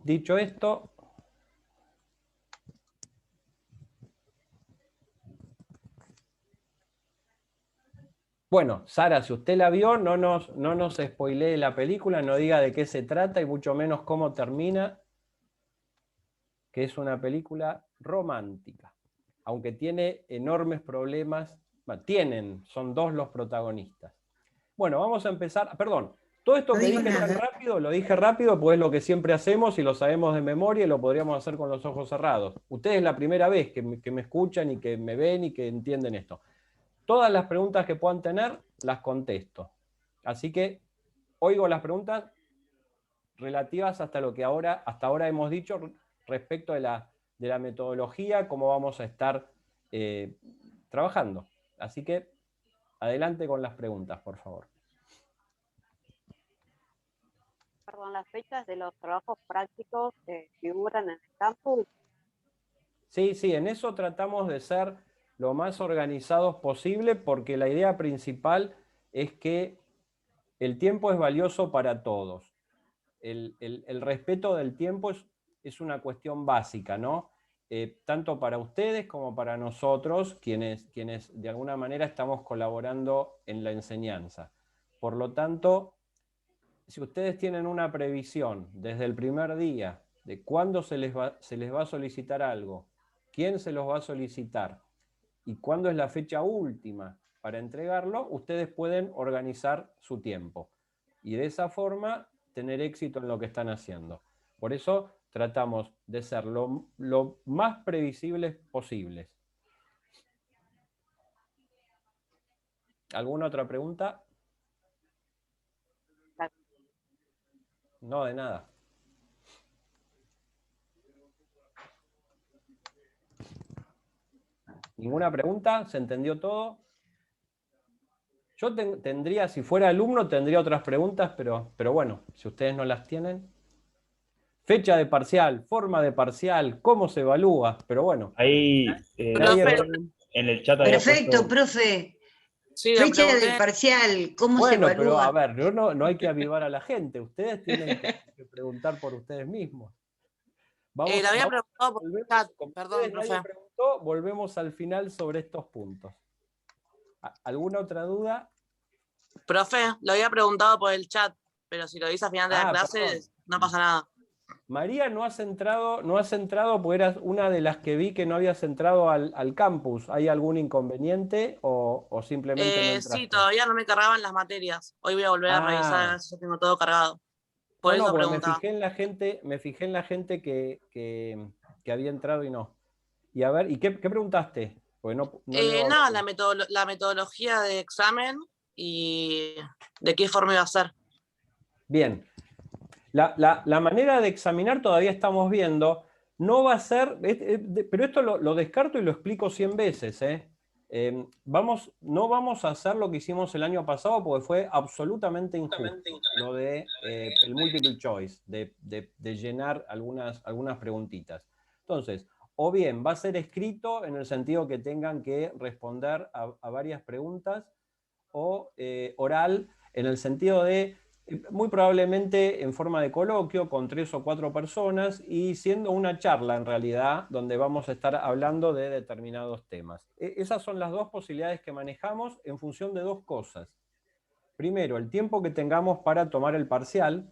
Dicho esto, bueno, Sara, si usted la vio, no nos spoilee la película, no diga de qué se trata y mucho menos cómo termina, que es una película romántica, aunque tiene enormes problemas, bueno, son dos los protagonistas. Bueno, vamos a empezar, perdón, todo esto No que digo dije tan nada. rápido, lo dije rápido, pues es lo que siempre hacemos y lo sabemos de memoria y lo podríamos hacer con los ojos cerrados. Ustedes es la primera vez que me escuchan y que me ven y que entienden esto. Todas las preguntas que puedan tener, las contesto. Así que oigo las preguntas relativas hasta lo que hasta ahora hemos dicho respecto de la metodología, cómo vamos a estar trabajando. Así que adelante con las preguntas, por favor. Perdón, las fechas de los trabajos prácticos figuran en el campus. Sí, sí, en eso tratamos de ser lo más organizados posible porque la idea principal es que el tiempo es valioso para todos. El respeto del tiempo es una cuestión básica, ¿no? Tanto para ustedes como para nosotros, quienes de alguna manera estamos colaborando en la enseñanza. Por lo tanto, si ustedes tienen una previsión desde el primer día de cuándo se les va a solicitar algo, quién se los va a solicitar y cuándo es la fecha última para entregarlo, ustedes pueden organizar su tiempo y de esa forma tener éxito en lo que están haciendo. Por eso tratamos de ser lo más previsibles posibles. ¿Alguna otra pregunta? No, de nada. ¿Ninguna pregunta? ¿Se entendió todo? Yo tendría, si fuera alumno, tendría otras preguntas, pero bueno, si ustedes no las tienen. Fecha de parcial, forma de parcial, cómo se evalúa, pero bueno. Ahí Nadie yo en el chat había Perfecto, puesto. profe. Sí, le Fecha del pregunté. parcial, ¿cómo se Bueno, pero a evalúa? ver, no hay que avivar a la gente, ustedes tienen que preguntar por ustedes mismos. Le había preguntado por el chat, como perdón, ustedes nadie profe. preguntó, volvemos al final sobre estos puntos. ¿Alguna otra duda? Profe, lo había preguntado por el chat, pero si lo dice al final de la clase, Perdón. no pasa nada. María, no has entrado porque eras una de las que vi que no habías entrado al campus. ¿Hay algún inconveniente o simplemente no entraste? Sí, todavía no me cargaban las materias. Hoy voy a volver a revisar a ver si ya tengo todo cargado. Por No, eso porque preguntaba. me fijé en la gente que había entrado y no. Y a ver, ¿y qué preguntaste? Porque no leo a Nada, ver. la metodología de examen y de qué forma iba a ser. Bien. La manera de examinar todavía estamos viendo. No va a ser, pero esto lo descarto y lo explico 100 veces. No vamos a hacer lo que hicimos el año pasado porque fue absolutamente injusto. Lo de el multiple choice, de llenar algunas preguntitas. Entonces, o bien va a ser escrito en el sentido que tengan que responder a varias preguntas, o oral en el sentido de muy probablemente en forma de coloquio con 3 o 4 personas y siendo una charla en realidad donde vamos a estar hablando de determinados temas. Esas son las dos posibilidades que manejamos en función de dos cosas. Primero, el tiempo que tengamos para tomar el parcial,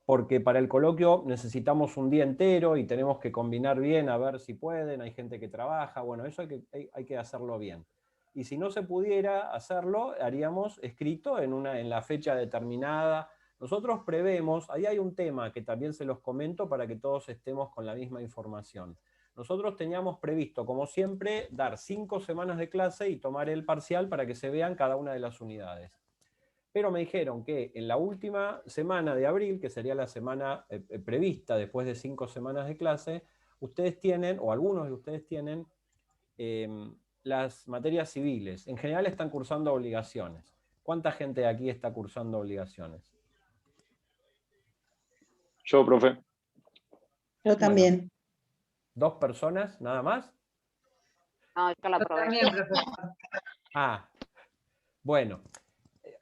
porque para el coloquio necesitamos un día entero y tenemos que combinar bien a ver si pueden, hay gente que trabaja, bueno, eso hay que hacerlo bien. Y si no se pudiera hacerlo, haríamos escrito en la fecha determinada. Nosotros prevemos, ahí hay un tema que también se los comento para que todos estemos con la misma información. Nosotros teníamos previsto, como siempre, dar 5 semanas de clase y tomar el parcial para que se vean cada una de las unidades. Pero me dijeron que en la última semana de abril, que sería la semana prevista después de 5 semanas de clase, ustedes tienen, o algunos de ustedes tienen, las materias civiles. En general están cursando obligaciones. ¿Cuánta gente de aquí está cursando obligaciones? Yo, profe. Yo también. Bueno, ¿2 personas nada más? No, yo la probé. También, profesor. Ah, bueno.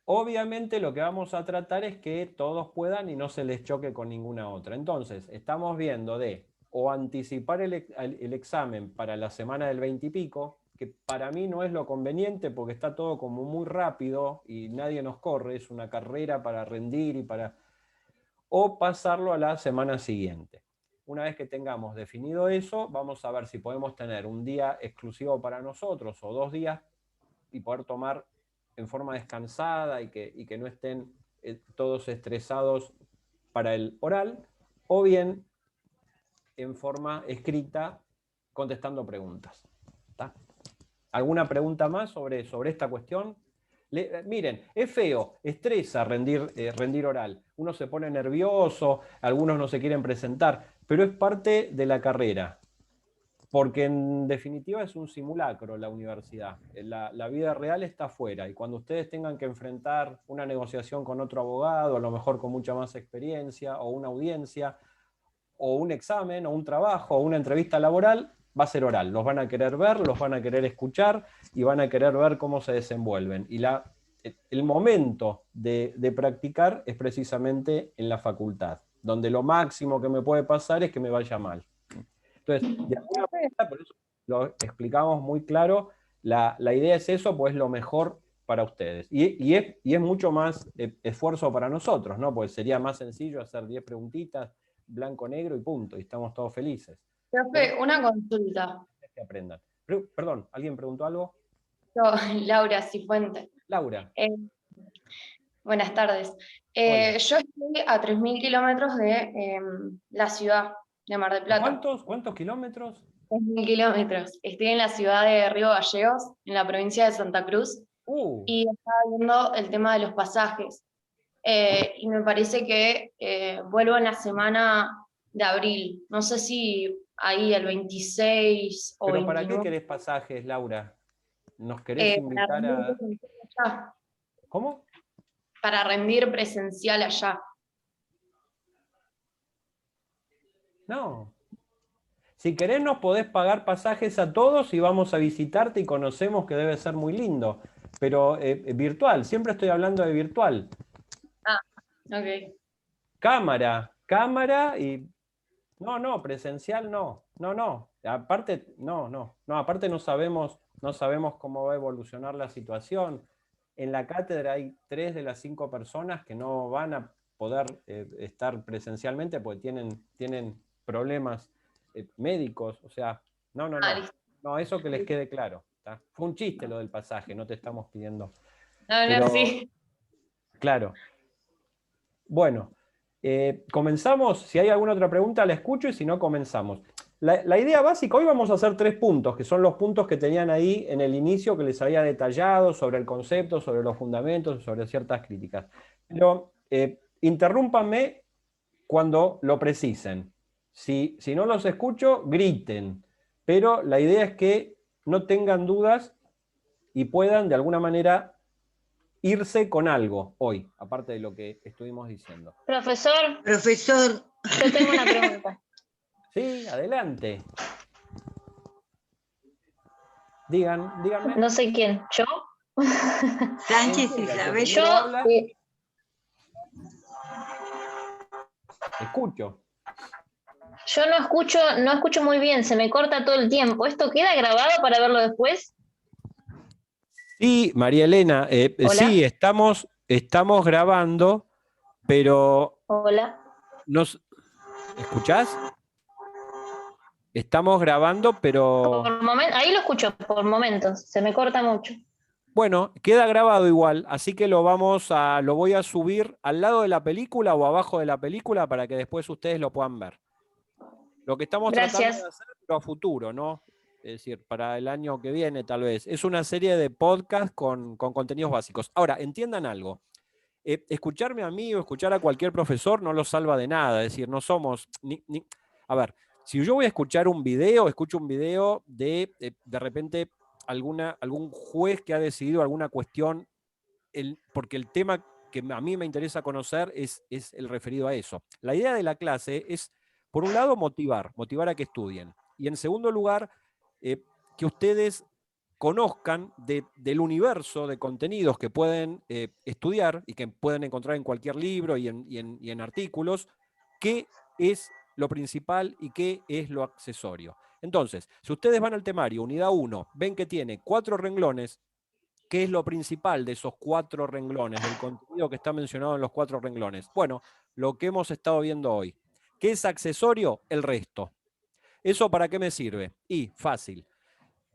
Obviamente lo que vamos a tratar es que todos puedan y no se les choque con ninguna otra. Entonces, estamos viendo de o anticipar el examen para la semana del 20 y pico, que para mí no es lo conveniente porque está todo como muy rápido y nadie nos corre, es una carrera para rendir y para... o pasarlo a la semana siguiente. Una vez que tengamos definido eso, vamos a ver si podemos tener un día exclusivo para nosotros o 2 días y poder tomar en forma descansada y que no estén todos estresados para el oral, o bien en forma escrita contestando preguntas. ¿Está? ¿Alguna pregunta más sobre esta cuestión? Miren, es feo, estresa rendir oral. Uno se pone nervioso, algunos no se quieren presentar, pero es parte de la carrera. Porque en definitiva es un simulacro la universidad. La vida real está afuera y cuando ustedes tengan que enfrentar una negociación con otro abogado, a lo mejor con mucha más experiencia, o una audiencia, o un examen, o un trabajo, o una entrevista laboral, va a ser oral. Los van a querer ver, los van a querer escuchar y van a querer ver cómo se desenvuelven. Y el momento de practicar es precisamente en la facultad, donde lo máximo que me puede pasar es que me vaya mal. Entonces, de alguna manera, por eso lo explicamos muy claro, la idea es eso, pues lo mejor para ustedes. Y es mucho más esfuerzo para nosotros, ¿no? Pues sería más sencillo hacer 10 preguntitas, blanco, negro y punto, y estamos todos felices. Profe, una consulta. Que aprendan. Perdón, ¿alguien preguntó algo? Yo, Laura Cifuente. Laura. Buenas tardes. Yo estoy a 3.000 kilómetros de la ciudad de Mar del Plata. ¿Cuántos kilómetros? 3.000 kilómetros. Estoy en la ciudad de Río Gallegos, en la provincia de Santa Cruz, y estaba viendo el tema de los pasajes. Y me parece que vuelvo en la semana de abril. No sé si ahí el 26 o ¿Pero 29. para qué querés pasajes, Laura? ¿Nos querés invitar a...? ¿Cómo? Para rendir presencial allá. No. Si querés nos podés pagar pasajes a todos y vamos a visitarte y conocemos que debe ser muy lindo. Pero virtual, siempre estoy hablando de virtual. Ah, ok. Cámara y... No, presencial no. Aparte, aparte no sabemos cómo va a evolucionar la situación. En la cátedra hay 3 de las 5 personas que no van a poder estar presencialmente porque tienen problemas médicos. O sea, no, eso que les quede claro. ¿Tá? Fue un chiste lo del pasaje, no te estamos pidiendo. No, sí. Claro. Bueno, comenzamos. Si hay alguna otra pregunta la escucho y si no comenzamos. La idea básica, hoy vamos a hacer 3 puntos, que son los puntos que tenían ahí en el inicio, que les había detallado sobre el concepto, sobre los fundamentos, sobre ciertas críticas. Pero interrúmpanme cuando lo precisen. Si no los escucho, griten. Pero la idea es que no tengan dudas y puedan de alguna manera irse con algo hoy, aparte de lo que estuvimos diciendo. Profesor, Profesor, yo tengo una pregunta. Sí, adelante. Díganme. No sé quién, ¿yo? Sánchez Isabel. Yo, Escucho. yo no escucho muy bien, se me corta todo el tiempo. ¿Esto queda grabado para verlo después? Sí, María Elena, Hola. sí, estamos grabando, pero... Hola. ¿Escuchás? Estamos grabando, pero... Ahí lo escucho por momentos, se me corta mucho. Bueno, queda grabado igual, así que lo voy a subir al lado de la película o abajo de la película para que después ustedes lo puedan ver. Lo que estamos tratando de hacer, pero a futuro, ¿no? Es decir, para el año que viene tal vez. Es una serie de podcast con contenidos básicos. Ahora, entiendan algo. Escucharme a mí o escuchar a cualquier profesor no lo salva de nada. Es decir, no somos... A ver, si yo voy a escuchar un video, escucho un video de repente algún juez que ha decidido alguna cuestión, porque el tema que a mí me interesa conocer es el referido a eso. La idea de la clase es, por un lado, motivar a que estudien. Y en segundo lugar, que ustedes conozcan del universo de contenidos que pueden estudiar y que pueden encontrar en cualquier libro y en artículos, qué es lo principal y qué es lo accesorio. Entonces, si ustedes van al temario, unidad 1, ven que tiene 4 renglones, ¿qué es lo principal de esos 4 renglones, del contenido que está mencionado en los 4 renglones? Bueno, lo que hemos estado viendo hoy. ¿Qué es accesorio? El resto. ¿Eso para qué me sirve? Y fácil.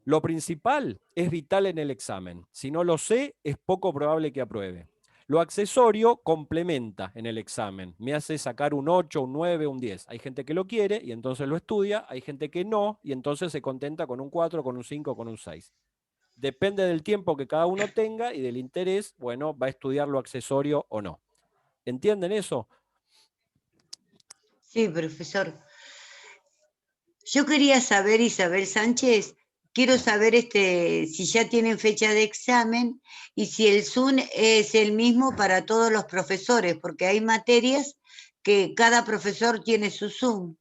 Lo principal es vital en el examen. Si no lo sé, es poco probable que apruebe. Lo accesorio complementa en el examen. Me hace sacar un 8, un 9, un 10. Hay gente que lo quiere y entonces lo estudia. Hay gente que no y entonces se contenta con un 4, con un 5, con un 6. Depende del tiempo que cada uno tenga y del interés, bueno, va a estudiar lo accesorio o no. ¿Entienden eso? Sí, profesor. Yo quería saber, Isabel Sánchez, quiero saber si ya tienen fecha de examen y si el Zoom es el mismo para todos los profesores, porque hay materias que cada profesor tiene su Zoom.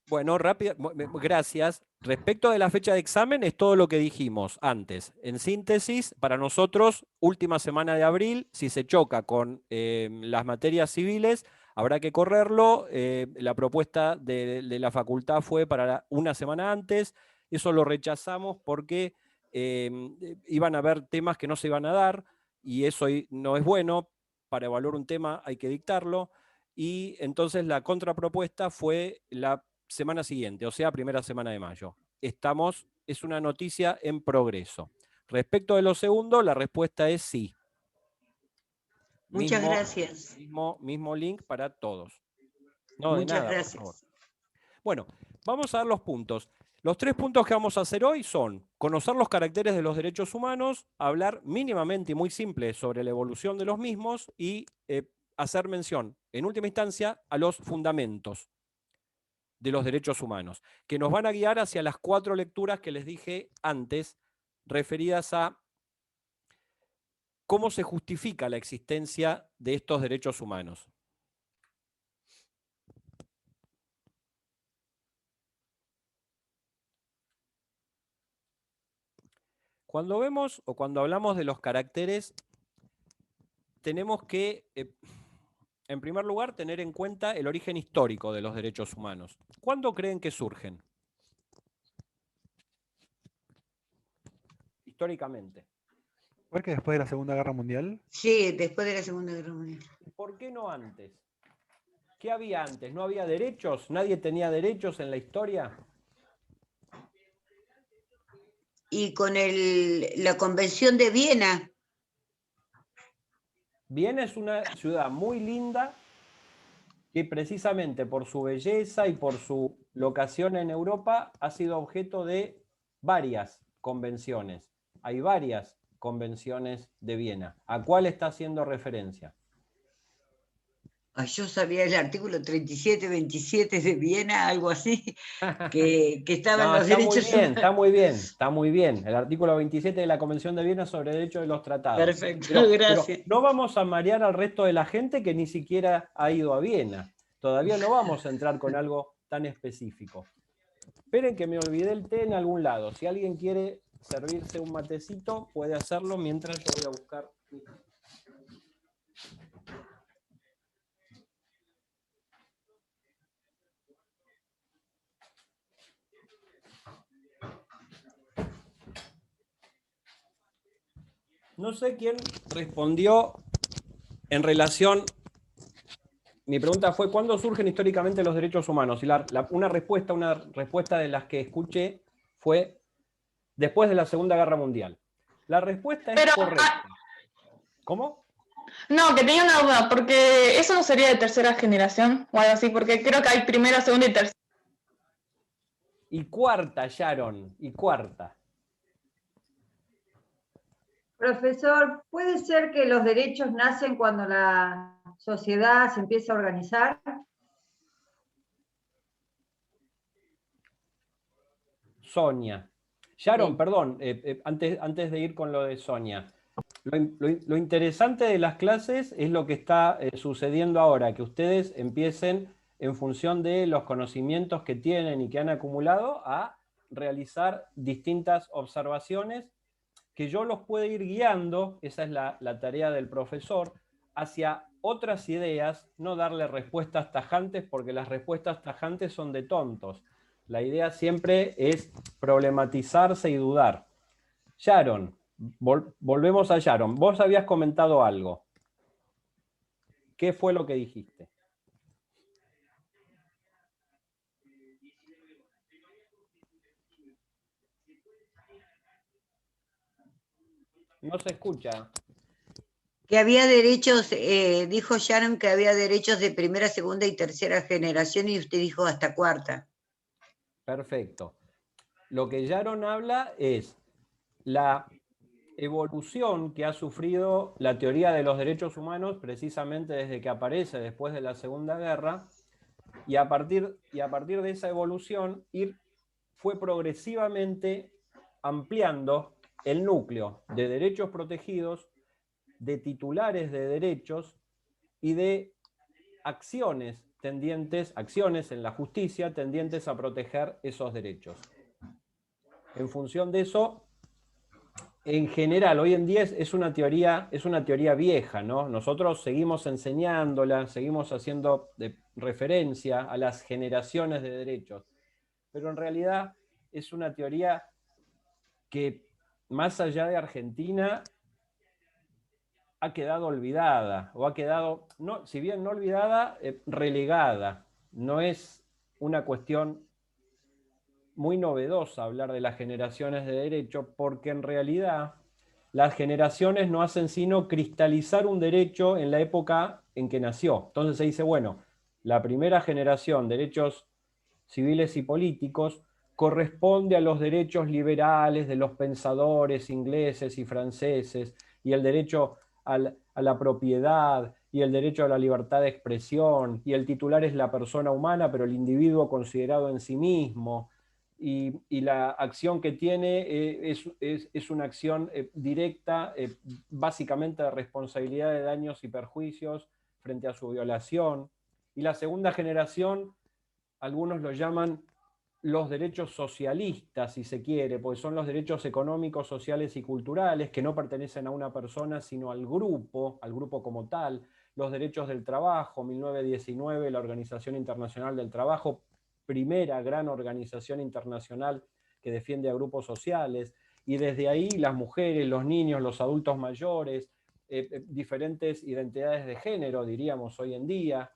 Bueno, rápido, gracias. Respecto de la fecha de examen, es todo lo que dijimos antes. En síntesis, para nosotros, última semana de abril, si se choca con las materias civiles, habrá que correrlo. La propuesta de la facultad fue para una semana antes. Eso lo rechazamos porque iban a haber temas que no se iban a dar y eso no es bueno. Para evaluar un tema hay que dictarlo. Y entonces la contrapropuesta fue la semana siguiente, o sea, primera semana de mayo. Es una noticia en progreso. Respecto de lo segundo, la respuesta es sí. Muchas gracias. Mismo link para todos. No, Muchas de nada, gracias. por favor. Bueno, vamos a dar los puntos. Los 3 puntos que vamos a hacer hoy son conocer los caracteres de los derechos humanos, hablar mínimamente y muy simple sobre la evolución de los mismos y hacer mención, en última instancia, a los fundamentos de los derechos humanos, que nos van a guiar hacia las 4 lecturas que les dije antes, referidas a cómo se justifica la existencia de estos derechos humanos. Cuando vemos o cuando hablamos de los caracteres, tenemos que, en primer lugar, tener en cuenta el origen histórico de los derechos humanos. ¿Cuándo creen que surgen? Históricamente. ¿Fue que después de la Segunda Guerra Mundial? Sí, después de la Segunda Guerra Mundial. ¿Por qué no antes? ¿Qué había antes? ¿No había derechos? ¿Nadie tenía derechos en la historia? Y con la Convención de Viena. Viena es una ciudad muy linda que precisamente por su belleza y por su locación en Europa ha sido objeto de varias convenciones. Hay varias convenciones de Viena. ¿A cuál está haciendo referencia? Yo sabía el artículo 37-27 de Viena, algo así, que estaban los derechos humanos. Está muy bien. El artículo 27 de la Convención de Viena sobre derechos de los tratados. Perfecto, gracias. Pero no vamos a marear al resto de la gente que ni siquiera ha ido a Viena. Todavía no vamos a entrar con algo tan específico. Esperen que me olvidé el té en algún lado. Si alguien quiere servirse un matecito, puede hacerlo mientras yo voy a buscar. No sé quién respondió en relación. Mi pregunta fue: ¿cuándo surgen históricamente los derechos humanos? Y una respuesta de las que escuché fue después de la Segunda Guerra Mundial. La respuesta es correcta. ¿Cómo? No, que tenía una duda, porque eso no sería de tercera generación o algo así, porque creo que hay primera, segunda y tercera. Y cuarta, Sharon, y cuarta. Profesor, ¿puede ser que los derechos nacen cuando la sociedad se empieza a organizar? Sonia. Sharon, perdón, antes de ir con lo de Sonia. Lo interesante de las clases es lo que está sucediendo ahora, que ustedes empiecen, en función de los conocimientos que tienen y que han acumulado, a realizar distintas observaciones que yo los puedo ir guiando, esa es la tarea del profesor, hacia otras ideas, no darle respuestas tajantes, porque las respuestas tajantes son de tontos. La idea siempre es problematizarse y dudar. Sharon, volvemos a Sharon. Vos habías comentado algo. ¿Qué fue lo que dijiste? No se escucha. Que había derechos, dijo Sharon que había derechos de primera, segunda y tercera generación y usted dijo hasta cuarta. Perfecto. Lo que Sharon habla es la evolución que ha sufrido la teoría de los derechos humanos precisamente desde que aparece después de la Segunda Guerra, y a partir de esa evolución fue progresivamente ampliando el núcleo de derechos protegidos, de titulares de derechos y de acciones en la justicia tendientes a proteger esos derechos. En función de eso, en general, hoy en día es una teoría vieja, ¿no? Nosotros seguimos enseñándola, seguimos haciendo referencia a las generaciones de derechos, pero en realidad es una teoría que, más allá de Argentina, ha quedado olvidada, o ha quedado, no, si bien no olvidada, relegada. No es una cuestión muy novedosa hablar de las generaciones de derecho, porque en realidad las generaciones no hacen sino cristalizar un derecho en la época en que nació. Entonces se dice, bueno, la primera generación, derechos civiles y políticos, corresponde a los derechos liberales de los pensadores ingleses y franceses, y el derecho a la propiedad, y el derecho a la libertad de expresión, y el titular es la persona humana, pero el individuo considerado en sí mismo, y la acción que tiene es una acción directa, básicamente de responsabilidad de daños y perjuicios frente a su violación. Y la segunda generación, algunos lo llaman los derechos socialistas, si se quiere, porque son los derechos económicos, sociales y culturales que no pertenecen a una persona, sino al grupo como tal. Los derechos del trabajo, 1919, la Organización Internacional del Trabajo, primera gran organización internacional que defiende a grupos sociales, y desde ahí las mujeres, los niños, los adultos mayores, diferentes identidades de género, diríamos hoy en día,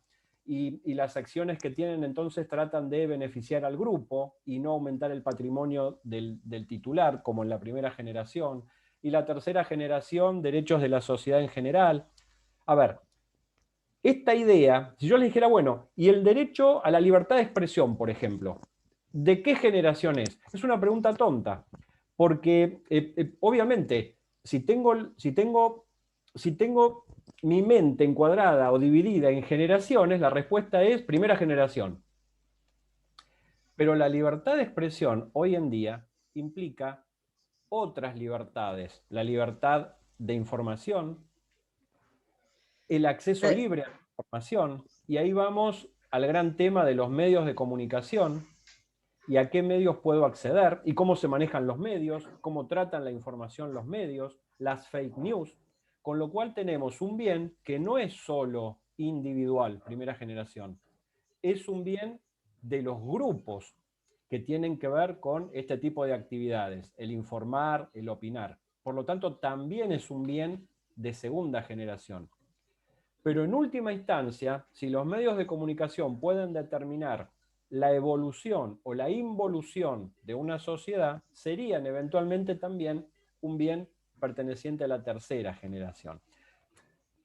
y las acciones que tienen entonces tratan de beneficiar al grupo y no aumentar el patrimonio del titular, como en la primera generación. Y la tercera generación, derechos de la sociedad en general. A ver, esta idea, si yo les dijera, bueno, y el derecho a la libertad de expresión, por ejemplo, ¿de qué generación es? Es una pregunta tonta, porque obviamente, si tengo mi mente encuadrada o dividida en generaciones, la respuesta es primera generación. Pero la libertad de expresión hoy en día implica otras libertades, la libertad de información, el acceso libre a la información, y ahí vamos al gran tema de los medios de comunicación y a qué medios puedo acceder y cómo se manejan los medios, cómo tratan la información los medios, las fake news, con lo cual tenemos un bien que no es solo individual, primera generación, es un bien de los grupos que tienen que ver con este tipo de actividades, el informar, el opinar. Por lo tanto, también es un bien de segunda generación. Pero en última instancia, si los medios de comunicación pueden determinar la evolución o la involución de una sociedad, serían eventualmente también un bien perteneciente a la tercera generación.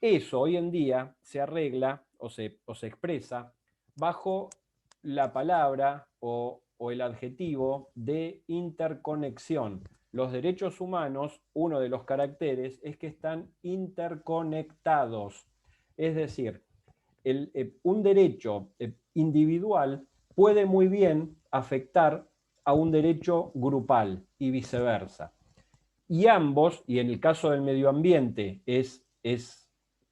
Eso hoy en día se arregla o se expresa bajo la palabra o el adjetivo de interconexión. Los derechos humanos, uno de los caracteres es que están interconectados. Es decir, un derecho individual puede muy bien afectar a un derecho grupal y viceversa. Y ambos, y en el caso del medio ambiente es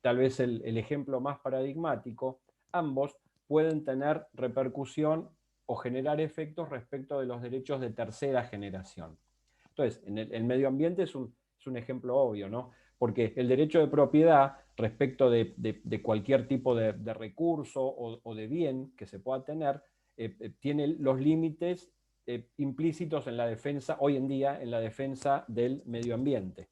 tal vez el ejemplo más paradigmático, ambos pueden tener repercusión o generar efectos respecto de los derechos de tercera generación. Entonces, en el medio ambiente es un ejemplo obvio, ¿no? Porque el derecho de propiedad respecto de cualquier tipo de recurso o de bien que se pueda tener, tiene los límites implícitos en la defensa, hoy en día, en la defensa del medio ambiente.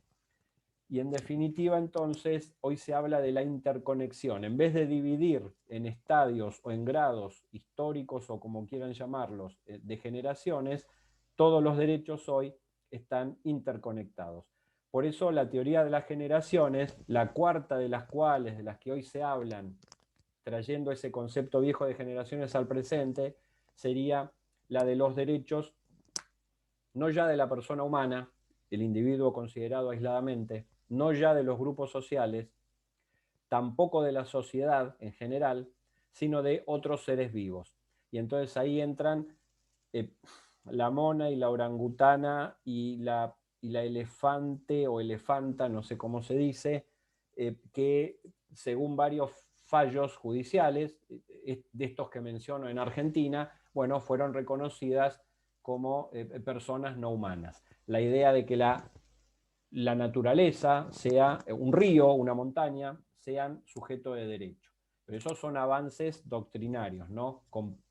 Y en definitiva, entonces, hoy se habla de la interconexión. En vez de dividir en estadios o en grados históricos o como quieran llamarlos, de generaciones, todos los derechos hoy están interconectados. Por eso la teoría de las generaciones, la cuarta de las cuales, de las que hoy se hablan, trayendo ese concepto viejo de generaciones al presente, sería la de los derechos, no ya de la persona humana, el individuo considerado aisladamente, no ya de los grupos sociales, tampoco de la sociedad en general, sino de otros seres vivos. Y entonces ahí entran la mona y la orangutana y la elefante o elefanta, no sé cómo se dice, que según varios fallos judiciales, de estos que menciono en Argentina, bueno, fueron reconocidas como personas no humanas. La idea de que la naturaleza, sea un río, una montaña, sean sujeto de derecho. Pero esos son avances doctrinarios, ¿no? Con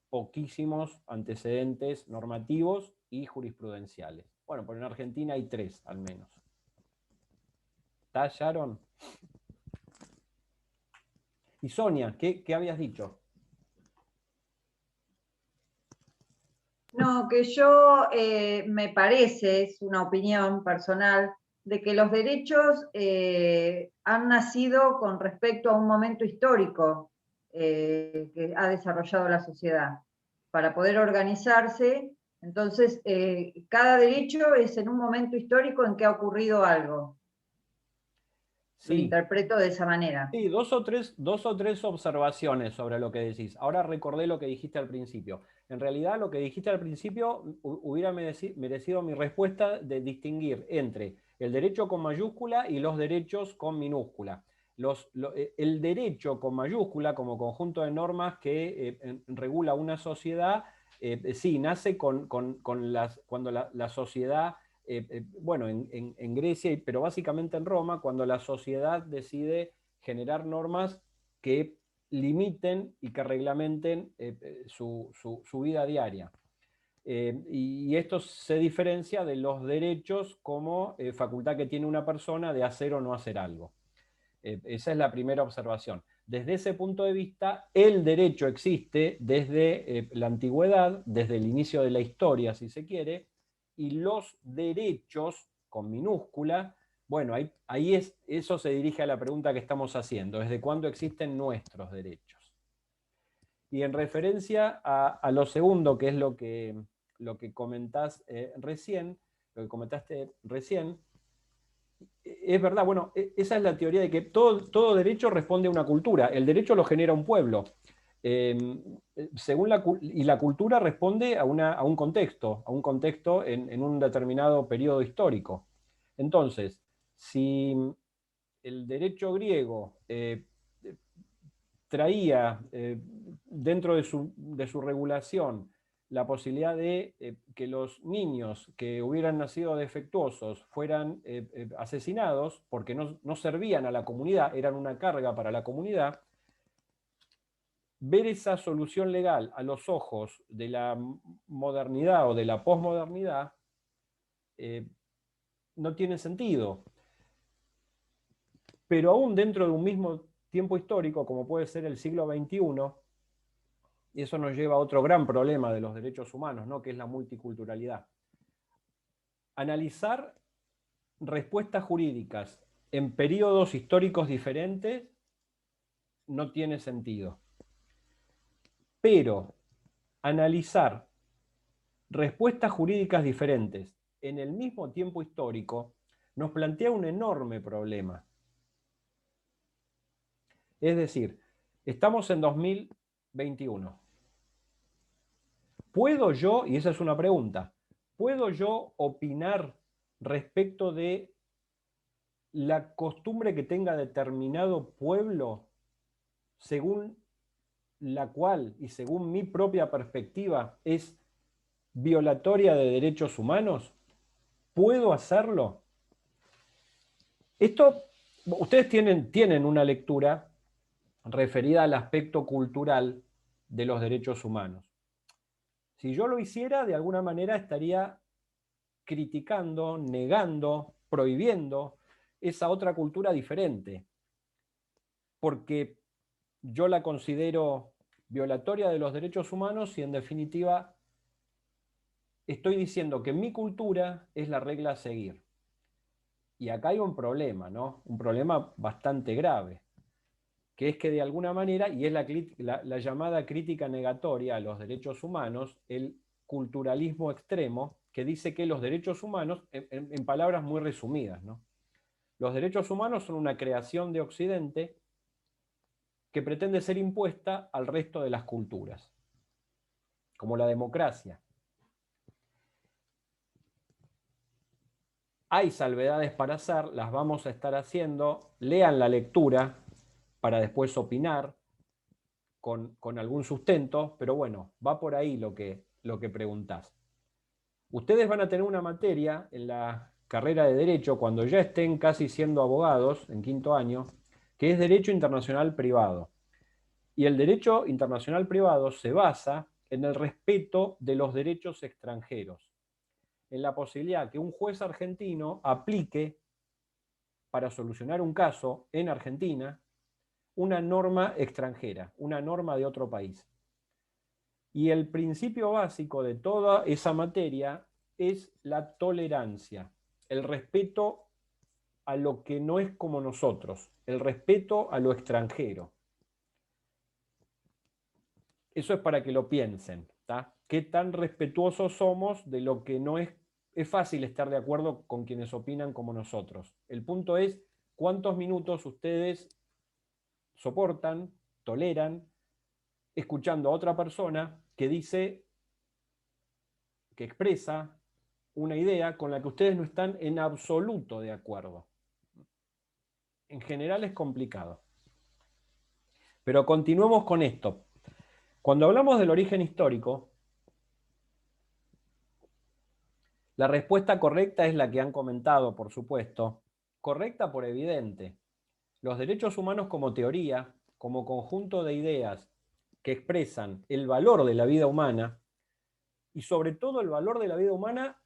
poquísimos antecedentes normativos y jurisprudenciales. Bueno, pero en Argentina hay 3 al menos. ¿Está, Sharon? Y Sonia, ¿qué habías dicho? No, que yo me parece, es una opinión personal, de que los derechos han nacido con respecto a un momento histórico que ha desarrollado la sociedad. Para poder organizarse, entonces cada derecho es en un momento histórico en que ha ocurrido algo. Sí. Lo interpreto de esa manera. Sí, dos o tres observaciones sobre lo que decís. Ahora recordé lo que dijiste al principio. En realidad, lo que dijiste al principio hubiera merecido mi respuesta de distinguir entre el derecho con mayúscula y los derechos con minúscula. El derecho con mayúscula, como conjunto de normas que regula una sociedad, sí, nace cuando la sociedad... bueno, en Grecia, pero básicamente en Roma, cuando la sociedad decide generar normas que limiten y que reglamenten su vida diaria. Y esto se diferencia de los derechos como facultad que tiene una persona de hacer o no hacer algo. Esa es la primera observación. Desde ese punto de vista, el derecho existe desde la antigüedad, desde el inicio de la historia, si se quiere, y los derechos, con minúscula, bueno, eso se dirige a la pregunta que estamos haciendo, ¿desde cuándo existen nuestros derechos? Y en referencia a lo segundo, que es lo que comentaste recién, es verdad, bueno, esa es la teoría de que todo derecho responde a una cultura, el derecho lo genera un pueblo. Y la cultura responde a un contexto en un determinado periodo histórico. Entonces, si el derecho griego traía dentro de su regulación la posibilidad de que los niños que hubieran nacido defectuosos fueran asesinados porque no servían a la comunidad, eran una carga para la comunidad, ver esa solución legal a los ojos de la modernidad o de la posmodernidad no tiene sentido. Pero aún dentro de un mismo tiempo histórico, como puede ser el siglo XXI, y eso nos lleva a otro gran problema de los derechos humanos, ¿no? Que es la multiculturalidad. Analizar respuestas jurídicas en periodos históricos diferentes no tiene sentido. Pero analizar respuestas jurídicas diferentes en el mismo tiempo histórico nos plantea un enorme problema. Es decir, estamos en 2021. ¿Puedo yo, y esa es una pregunta, ¿puedo yo opinar respecto de la costumbre que tenga determinado pueblo según la cual, y según mi propia perspectiva, es violatoria de derechos humanos? ¿Puedo hacerlo? Esto, ustedes tienen una lectura referida al aspecto cultural de los derechos humanos. Si yo lo hiciera, de alguna manera estaría criticando, negando, prohibiendo esa otra cultura diferente, porque yo la considero violatoria de los derechos humanos y en definitiva estoy diciendo que mi cultura es la regla a seguir. Y acá hay un problema, ¿no? Un problema bastante grave, que es que de alguna manera, y es la llamada crítica negatoria a los derechos humanos, el culturalismo extremo, que dice que los derechos humanos, en palabras muy resumidas, ¿no? Los derechos humanos son una creación de Occidente que pretende ser impuesta al resto de las culturas, como la democracia. Hay salvedades para hacer, las vamos a estar haciendo. Lean la lectura para después opinar con algún sustento, pero bueno, va por ahí lo que preguntás. Ustedes van a tener una materia en la carrera de Derecho, cuando ya estén casi siendo abogados, en 5º año, que es Derecho Internacional Privado. Y el Derecho Internacional Privado se basa en el respeto de los derechos extranjeros, en la posibilidad que un juez argentino aplique para solucionar un caso en Argentina una norma extranjera, una norma de otro país. Y el principio básico de toda esa materia es la tolerancia, el respeto a lo que no es como nosotros, el respeto a lo extranjero. Eso es para que lo piensen, ¿tá? ¿Qué tan respetuosos somos de lo que no es? Es fácil estar de acuerdo con quienes opinan como nosotros. El punto es cuántos minutos ustedes soportan, toleran, escuchando a otra persona que dice, que expresa una idea con la que ustedes no están en absoluto de acuerdo. En general es complicado. Pero continuemos con esto. Cuando hablamos del origen histórico, la respuesta correcta es la que han comentado, por supuesto. Correcta por evidente. Los derechos humanos como teoría, como conjunto de ideas que expresan el valor de la vida humana, y sobre todo el valor de la vida humana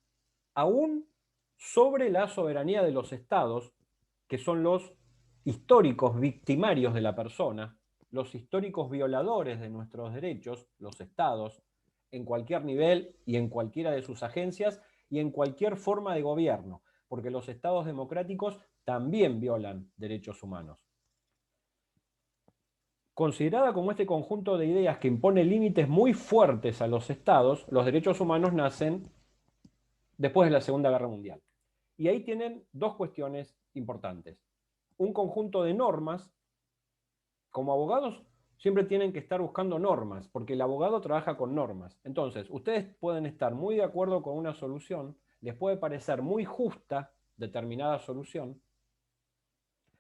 aún sobre la soberanía de los estados, que son los históricos victimarios de la persona, los históricos violadores de nuestros derechos, los estados, en cualquier nivel y en cualquiera de sus agencias y en cualquier forma de gobierno, porque los estados democráticos también violan derechos humanos. Considerada como este conjunto de ideas que impone límites muy fuertes a los estados, los derechos humanos nacen después de la Segunda Guerra Mundial. Y ahí tienen dos cuestiones importantes. Un conjunto de normas. Como abogados siempre tienen que estar buscando normas, porque el abogado trabaja con normas. Entonces, ustedes pueden estar muy de acuerdo con una solución, les puede parecer muy justa determinada solución,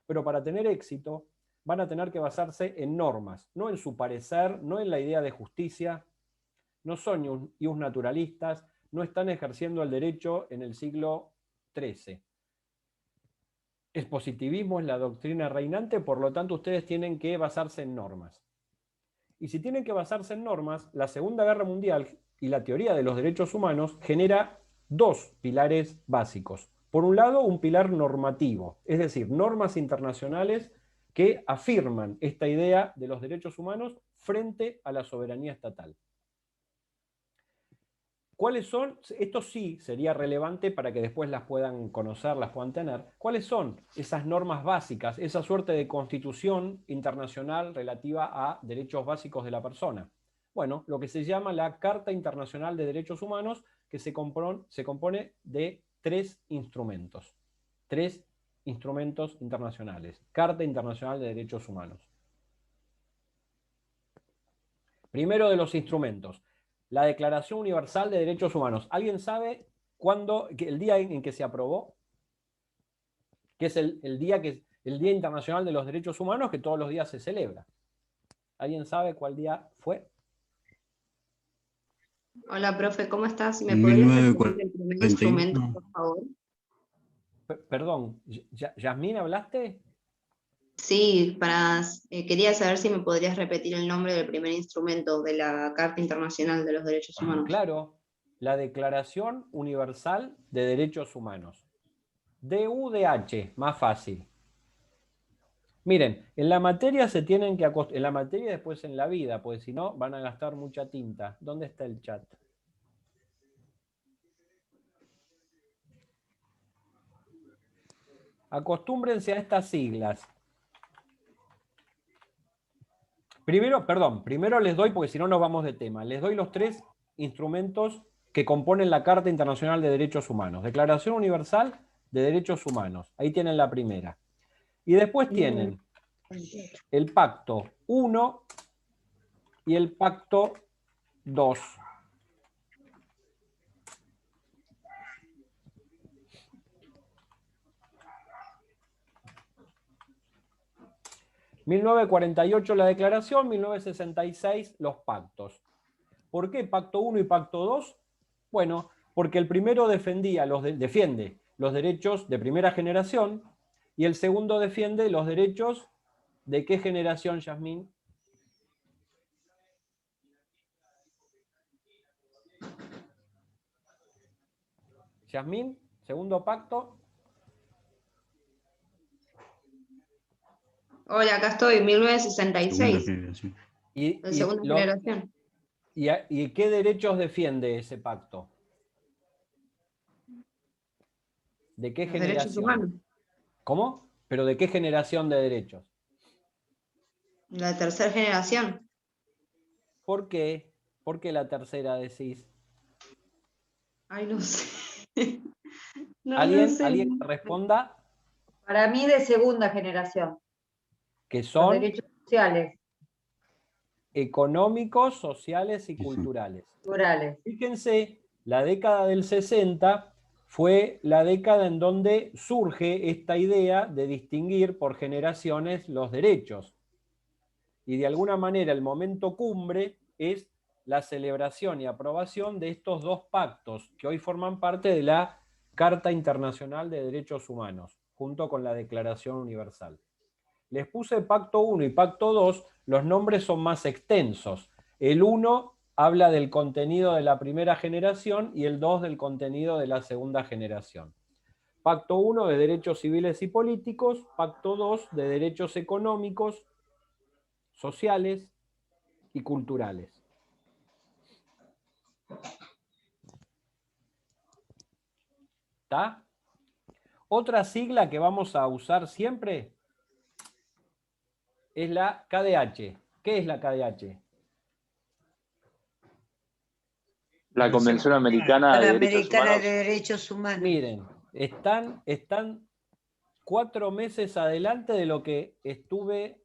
pero para tener éxito van a tener que basarse en normas, no en su parecer, no en la idea de justicia, no son naturalistas, no están ejerciendo el derecho en el siglo XIII. El positivismo es la doctrina reinante, por lo tanto ustedes tienen que basarse en normas. Y si tienen que basarse en normas, la Segunda Guerra Mundial y la teoría de los derechos humanos genera dos pilares básicos. Por un lado, un pilar normativo, es decir, normas internacionales que afirman esta idea de los derechos humanos frente a la soberanía estatal. ¿Cuáles son? Esto sí sería relevante para que después las puedan conocer, las puedan tener. ¿Cuáles son esas normas básicas, esa suerte de constitución internacional relativa a derechos básicos de la persona? Bueno, lo que se llama la Carta Internacional de Derechos Humanos, que se compone de 3 instrumentos. 3 instrumentos internacionales. Carta Internacional de Derechos Humanos. Primero de los instrumentos. La Declaración Universal de Derechos Humanos. ¿Alguien sabe cuándo, el día en que se aprobó? Que es el Día Internacional de los Derechos Humanos, que todos los días se celebra. ¿Alguien sabe cuál día fue? Hola, profe, ¿cómo estás? ¿Me podrías repetir el primer 1941. instrumento, por favor? Perdón, ¿Yasmín hablaste? Sí, quería saber si me podrías repetir el nombre del primer instrumento de la Carta Internacional de los Derechos Humanos. Claro, la Declaración Universal de Derechos Humanos. DUDH, más fácil. Miren, en la materia se tienen que acostumbar, en la materia y después en la vida, porque si no van a gastar mucha tinta. ¿Dónde está el chat? Acostúmbrense a estas siglas. Primero les doy, porque si no nos vamos de tema, les doy los 3 instrumentos que componen la Carta Internacional de Derechos Humanos. Declaración Universal de Derechos Humanos. Ahí tienen la primera. Y después tienen el Pacto 1 y el Pacto 2. (1948) la declaración, 1966 los pactos. ¿Por qué Pacto 1 y Pacto 2? Bueno, porque el primero defiende los derechos de primera generación y el segundo defiende los derechos de ¿qué generación, Yasmín? Yasmín, segundo pacto. Hola, acá estoy, 1966. Segunda Segunda generación. ¿Y qué derechos defiende ese pacto? ¿De qué Los generación? derechos humanos. ¿Cómo? ¿Pero de qué generación de derechos? La tercera generación. ¿Por qué? ¿Por qué la tercera decís? Ay, no sé. ¿Alguien sé. responda? Para mí de segunda generación. Que Los son derechos sociales. Económicos, sociales y culturales. Culturales. Fíjense, la década del 60 fue la década en donde surge esta idea de distinguir por generaciones los derechos. Y de alguna manera el momento cumbre es la celebración y aprobación de estos 2 pactos que hoy forman parte de la Carta Internacional de Derechos Humanos, junto con la Declaración Universal. Les puse Pacto 1 y Pacto 2, los nombres son más extensos. El 1 habla del contenido de la primera generación y el 2 del contenido de la segunda generación. Pacto 1 de derechos civiles y políticos, Pacto 2 de derechos económicos, sociales y culturales. ¿Está? Otra sigla que vamos a usar siempre es la KDH. ¿Qué es la KDH? La Convención Americana de Derechos Humanos. Miren, están 4 meses adelante de lo que estuve...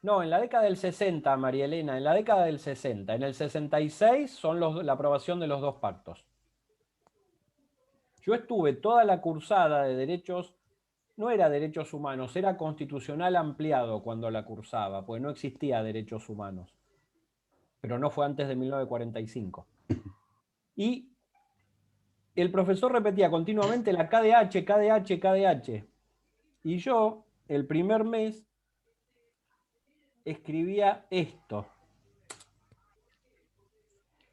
No, en la década del 60, María Elena, en la década del 60. En el 66 son la aprobación de los 2 pactos. Yo estuve toda la cursada de derechos, no era derechos humanos, era constitucional ampliado cuando la cursaba, porque no existía derechos humanos. Pero no fue antes de 1945. Y el profesor repetía continuamente la KDH, KDH, KDH. Y yo, el primer mes, escribía esto.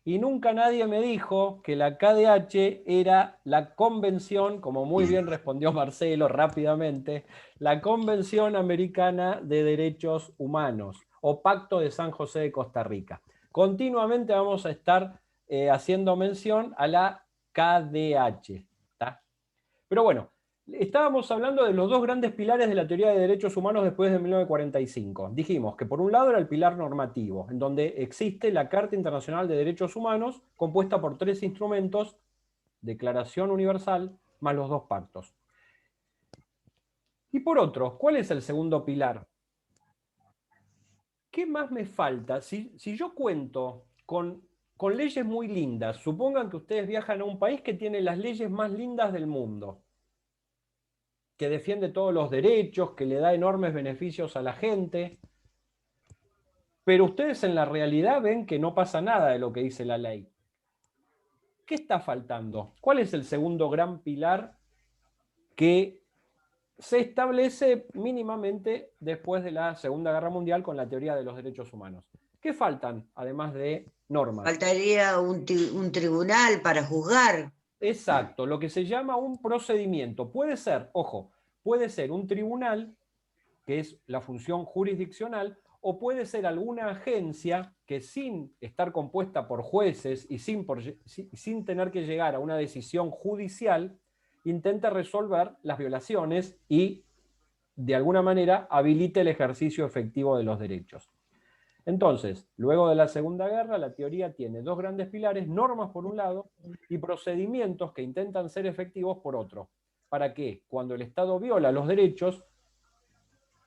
Y nunca nadie me dijo que la KDH era la convención, como muy bien respondió Marcelo rápidamente, la Convención Americana de Derechos Humanos, o Pacto de San José de Costa Rica. Continuamente vamos a estar haciendo mención a la KDH. ¿Tá? Pero bueno, estábamos hablando de los 2 grandes pilares de la teoría de derechos humanos después de 1945. Dijimos que por un lado era el pilar normativo, en donde existe la Carta Internacional de Derechos Humanos, compuesta por 3 instrumentos, Declaración Universal, más los 2 pactos. Y por otro, ¿cuál es el segundo pilar? ¿Qué más me falta? Si yo cuento con leyes muy lindas, supongan que ustedes viajan a un país que tiene las leyes más lindas del mundo, que defiende todos los derechos, que le da enormes beneficios a la gente. pero ustedes en la realidad ven que no pasa nada de lo que dice la ley. ¿Qué está faltando? ¿Cuál es el segundo gran pilar que se establece mínimamente después de la Segunda Guerra Mundial con la teoría de los derechos humanos? ¿Qué faltan, además de normas? Faltaría un tribunal para juzgar. Exacto, lo que se llama un procedimiento. Puede ser, ojo, puede ser un tribunal, que es la función jurisdiccional, o puede ser alguna agencia que sin estar compuesta por jueces y sin tener que llegar a una decisión judicial, intenta resolver las violaciones y, de alguna manera, habilite el ejercicio efectivo de los derechos. Entonces, luego de la Segunda Guerra, la teoría tiene dos grandes pilares: normas por un lado y procedimientos que intentan ser efectivos por otro, para que cuando el Estado viola los derechos,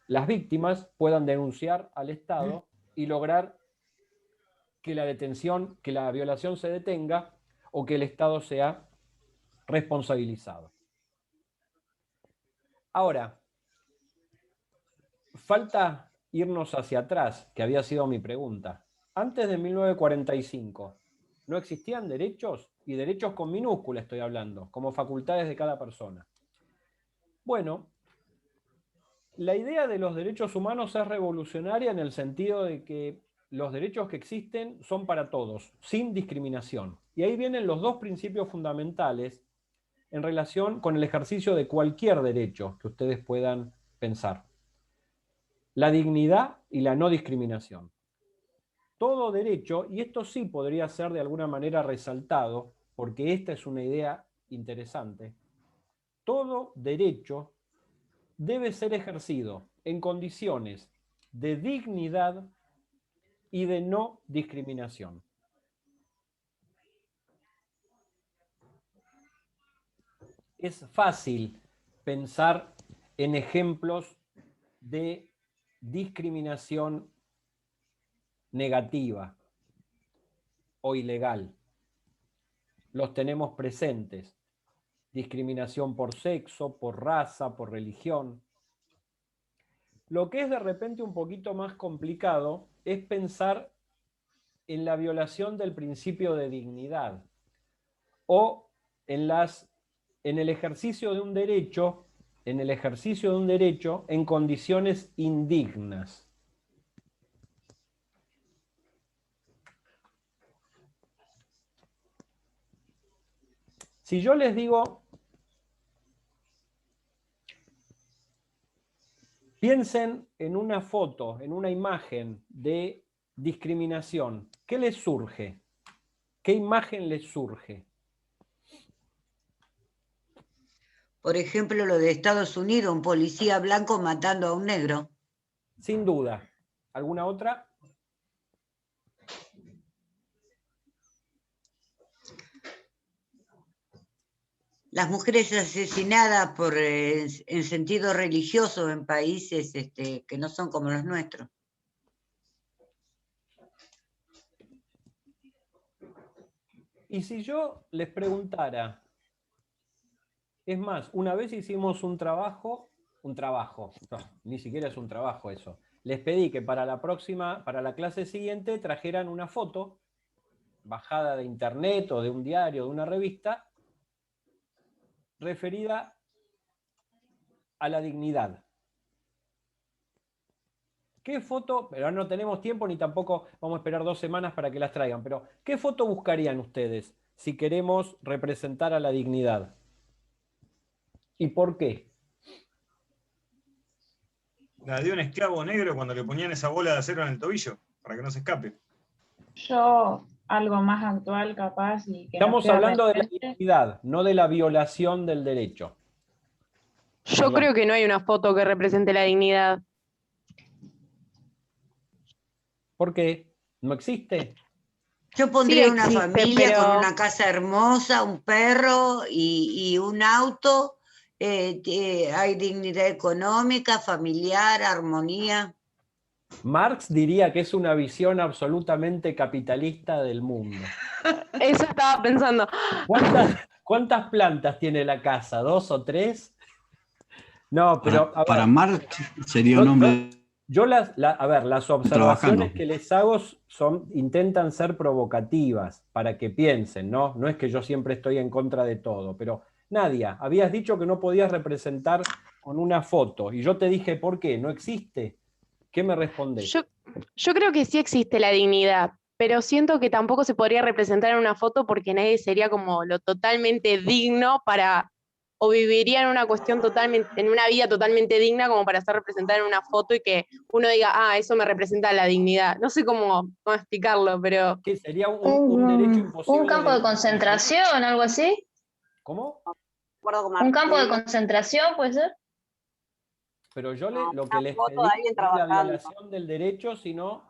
las víctimas puedan denunciar al Estado y lograr que la detención, que la violación se detenga o que el Estado sea responsabilizado. Ahora, falta irnos hacia atrás, que había sido mi pregunta. Antes de 1945, ¿no existían derechos? Y derechos con minúscula estoy hablando, como facultades de cada persona. Bueno, la idea de los derechos humanos es revolucionaria en el sentido de que los derechos que existen son para todos, sin discriminación. Y ahí vienen los dos principios fundamentales en relación con el ejercicio de cualquier derecho que ustedes puedan pensar: la dignidad y la no discriminación. Todo derecho, y esto sí podría ser de alguna manera resaltado, porque esta es una idea interesante, todo derecho debe ser ejercido en condiciones de dignidad y de no discriminación. Es fácil pensar en ejemplos de discriminación negativa o ilegal. Los tenemos presentes. Discriminación por sexo, por raza, por religión. Lo que es de repente un poquito más complicado es pensar en la violación del principio de dignidad o en el ejercicio de un derecho, en condiciones indignas. Si yo les digo, piensen en una foto, en una imagen de discriminación, ¿qué les surge? ¿Qué imagen les surge? Por ejemplo, lo de Estados Unidos, un policía blanco matando a un negro. Sin duda. ¿Alguna otra? Las mujeres asesinadas en sentido religioso en países que no son como los nuestros. Y si yo les preguntara, es más, una vez hicimos un trabajo, no, ni siquiera es un trabajo eso. Les pedí que para la clase siguiente trajeran una foto bajada de internet o de un diario, de una revista, referida a la dignidad. ¿Qué foto? Pero no tenemos tiempo ni tampoco vamos a esperar 2 semanas para que las traigan, pero ¿qué foto buscarían ustedes si queremos representar a la dignidad? ¿Y por qué? La de un esclavo negro cuando le ponían esa bola de acero en el tobillo, para que no se escape. Yo, algo más actual capaz. Y que estamos hablando de la dignidad, no de la violación del derecho. Yo creo que no hay una foto que represente la dignidad. ¿Por qué? ¿No existe? Yo pondría Sí una existe, familia pero... con una casa hermosa, un perro y un auto. Hay dignidad económica, familiar, armonía. Marx diría que es una visión absolutamente capitalista del mundo. Eso estaba pensando. ¿Cuántas plantas tiene la casa? ¿2 o 3? No, pero... Para Marx sería un hombre Yo las observaciones trabajando. que les hago intentan ser provocativas para que piensen, ¿no? No es que yo siempre estoy en contra de todo, pero Nadia, habías dicho que no podías representar con una foto, y yo te dije, ¿por qué? ¿No existe? ¿Qué me respondés? Yo creo que sí existe la dignidad, pero siento que tampoco se podría representar en una foto porque nadie sería como lo totalmente digno para, o viviría en una cuestión totalmente, en una vida totalmente digna como para ser representada en una foto y que uno diga, ah, eso me representa la dignidad. No sé cómo explicarlo, pero... ¿Qué sería un derecho imposible? ¿Un campo de concentración, algo así? ¿Cómo? ¿Un campo de concentración puede ser? Pero yo lo que les pedí foto de alguien no es la trabajando. violación del derecho, sino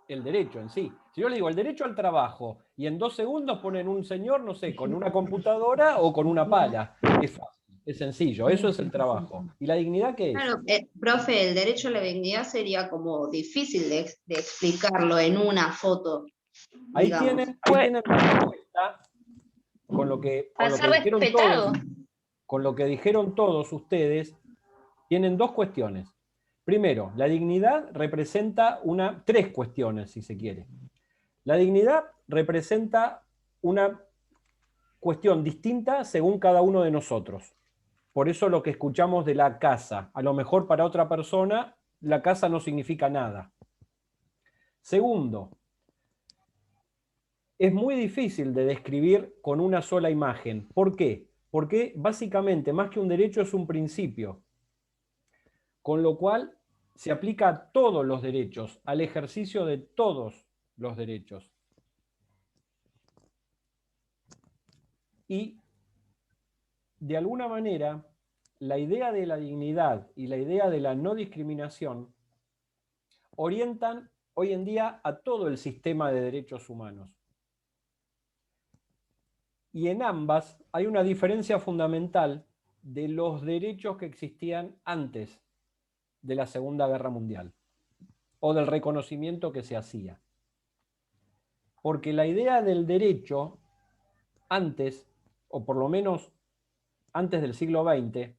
el derecho en sí. Si yo le digo el derecho al trabajo y en 2 segundos ponen un señor, no sé, con una computadora o con una pala. Es fácil, es sencillo, eso es el trabajo. ¿Y la dignidad qué es? Claro, profe, el derecho a la dignidad sería como difícil de explicarlo en una foto. Ahí digamos. tienen la respuesta con lo que dijeron todos. Con lo que dijeron todos ustedes, tienen 2 cuestiones. Primero, la dignidad representa 3 cuestiones, si se quiere. La dignidad representa una cuestión distinta según cada uno de nosotros. Por eso lo que escuchamos de la casa, a lo mejor para otra persona, la casa no significa nada. Segundo, es muy difícil de describir con una sola imagen. ¿Por qué? Porque básicamente, más que un derecho, es un principio. Con lo cual, se aplica a todos los derechos, al ejercicio de todos los derechos. Y, de alguna manera, la idea de la dignidad y la idea de la no discriminación orientan hoy en día a todo el sistema de derechos humanos. Y en ambas hay una diferencia fundamental de los derechos que existían antes de la Segunda Guerra Mundial, o del reconocimiento que se hacía. Porque la idea del derecho antes, o por lo menos antes del siglo XX,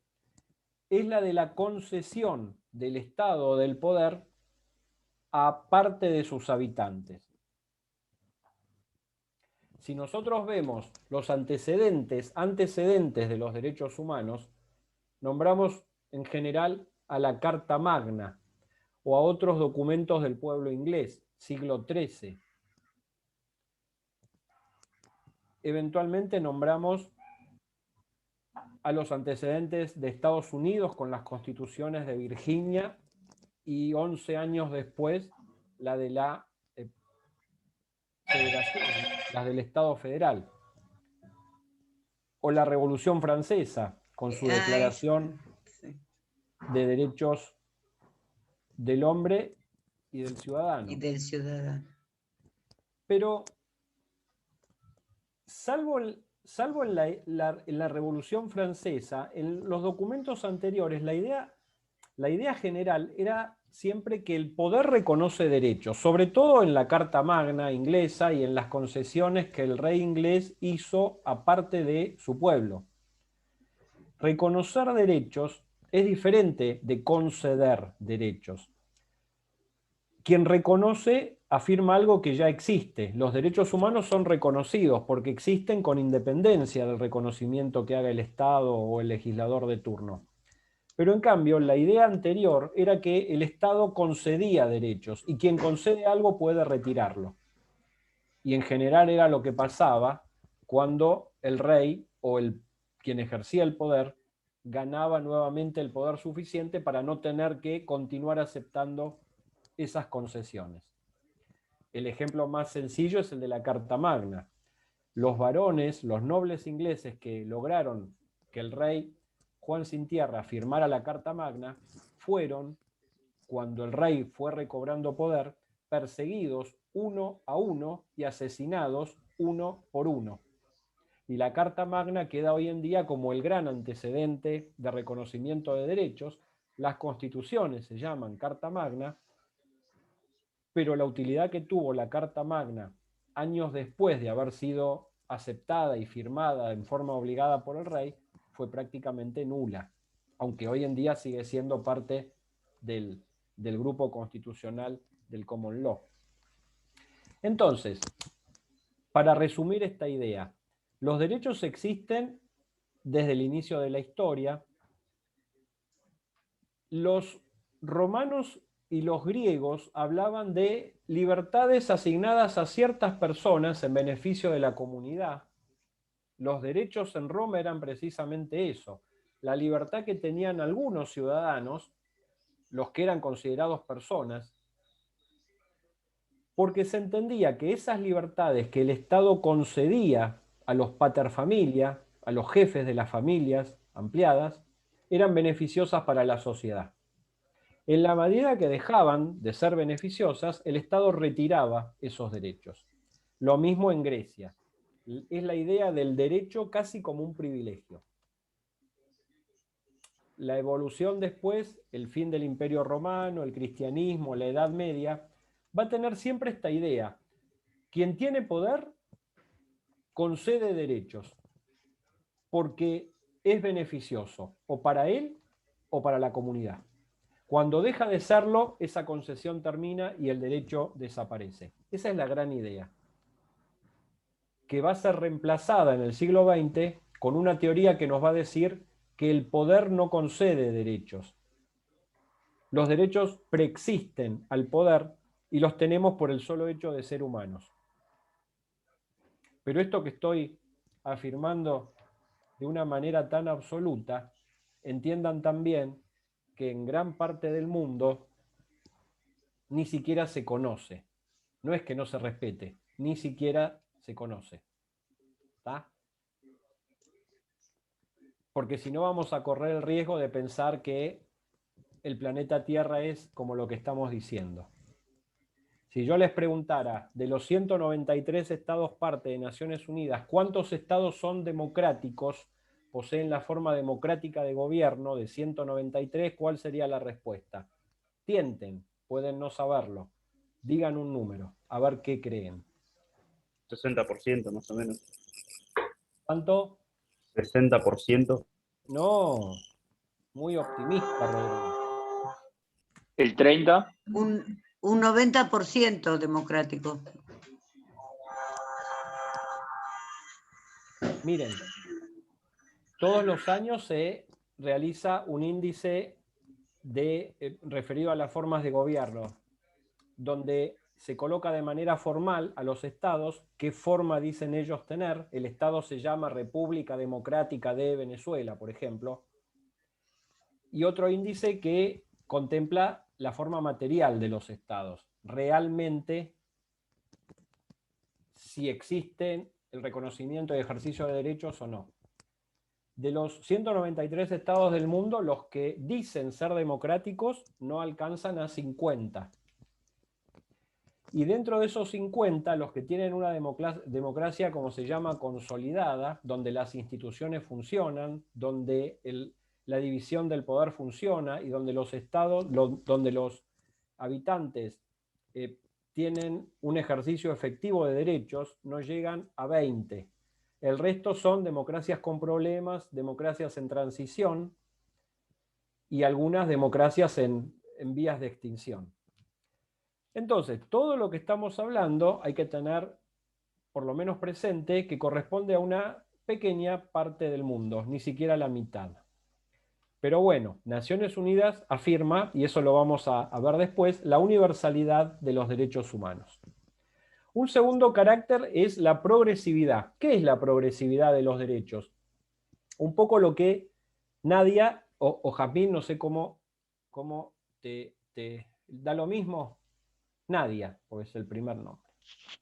es la de la concesión del Estado del poder a parte de sus habitantes. Si nosotros vemos los antecedentes de los derechos humanos, nombramos en general a la Carta Magna o a otros documentos del pueblo inglés, siglo XIII. Eventualmente nombramos a los antecedentes de Estados Unidos con las constituciones de Virginia y 11 años después la de la Federación, las del Estado Federal. O la Revolución Francesa con su Declaración de Derechos del Hombre y del Ciudadano. Pero salvo en la Revolución Francesa, en los documentos anteriores, la idea general era siempre que el poder reconoce derechos, sobre todo en la Carta Magna inglesa y en las concesiones que el rey inglés hizo a parte de su pueblo. Reconocer derechos es diferente de conceder derechos. Quien reconoce afirma algo que ya existe. Los derechos humanos son reconocidos porque existen con independencia del reconocimiento que haga el Estado o el legislador de turno. Pero en cambio, la idea anterior era que el Estado concedía derechos y quien concede algo puede retirarlo. Y en general era lo que pasaba cuando el rey o quien ejercía el poder ganaba nuevamente el poder suficiente para no tener que continuar aceptando esas concesiones. El ejemplo más sencillo es el de la Carta Magna. Los varones, los nobles ingleses que lograron que el rey Juan Sin Tierra firmara la Carta Magna, fueron, cuando el rey fue recobrando poder, perseguidos uno a uno y asesinados uno por uno. Y la Carta Magna queda hoy en día como el gran antecedente de reconocimiento de derechos. Las constituciones se llaman Carta Magna, pero la utilidad que tuvo la Carta Magna años después de haber sido aceptada y firmada en forma obligada por el rey fue prácticamente nula, aunque hoy en día sigue siendo parte del del grupo constitucional del Common Law. Entonces, para resumir esta idea, los derechos existen desde el inicio de la historia. Los romanos y los griegos hablaban de libertades asignadas a ciertas personas en beneficio de la comunidad. Los derechos en Roma eran precisamente eso, la libertad que tenían algunos ciudadanos, los que eran considerados personas, porque se entendía que esas libertades que el Estado concedía a los paterfamilias, a los jefes de las familias ampliadas, eran beneficiosas para la sociedad. En la medida que dejaban de ser beneficiosas, el Estado retiraba esos derechos. Lo mismo en Grecia. Es la idea del derecho casi como un privilegio. La evolución después, el fin del Imperio Romano, el cristianismo, la Edad Media, va a tener siempre esta idea. Quien tiene poder concede derechos porque es beneficioso o para él o para la comunidad. Cuando deja de serlo, esa concesión termina y el derecho desaparece. Esa es la gran idea, que va a ser reemplazada en el siglo XX con una teoría que nos va a decir que el poder no concede derechos. Los derechos preexisten al poder y los tenemos por el solo hecho de ser humanos. Pero esto que estoy afirmando de una manera tan absoluta, entiendan también que en gran parte del mundo ni siquiera se conoce. No es que no se respete, ni siquiera se conoce. ¿Está? Porque si no vamos a correr el riesgo de pensar que el planeta Tierra es como lo que estamos diciendo. Si yo les preguntara, de los 193 estados parte de Naciones Unidas, ¿cuántos estados son democráticos, poseen la forma democrática de gobierno de 193? ¿Cuál sería la respuesta? Tienten, pueden no saberlo. Digan un número, a ver qué creen. 60% más o menos. ¿Cuánto? 60%. No, muy optimista, Rodrigo. ¿El 30%? Un 90% democrático. Miren, todos los años se realiza un índice referido a las formas de gobierno, donde se coloca de manera formal a los estados qué forma dicen ellos tener. El estado se llama República Democrática de Venezuela, por ejemplo, y otro índice que contempla la forma material de los estados. Realmente, si existen el reconocimiento y ejercicio de derechos o no. De los 193 estados del mundo, los que dicen ser democráticos no alcanzan a 50. Y dentro de esos 50, los que tienen una democracia, como se llama, consolidada, donde las instituciones funcionan, donde la división del poder funciona y donde los estados, donde los habitantes tienen un ejercicio efectivo de derechos, no llegan a 20. El resto son democracias con problemas, democracias en transición y algunas democracias en vías de extinción. Entonces, todo lo que estamos hablando hay que tener por lo menos presente que corresponde a una pequeña parte del mundo, ni siquiera la mitad. Pero bueno, Naciones Unidas afirma, y eso lo vamos a ver después, la universalidad de los derechos humanos. Un segundo carácter es la progresividad. ¿Qué es la progresividad de los derechos? Un poco lo que Nadia o Jazmín, no sé cómo te da lo mismo. Nadia, porque es el primer nombre.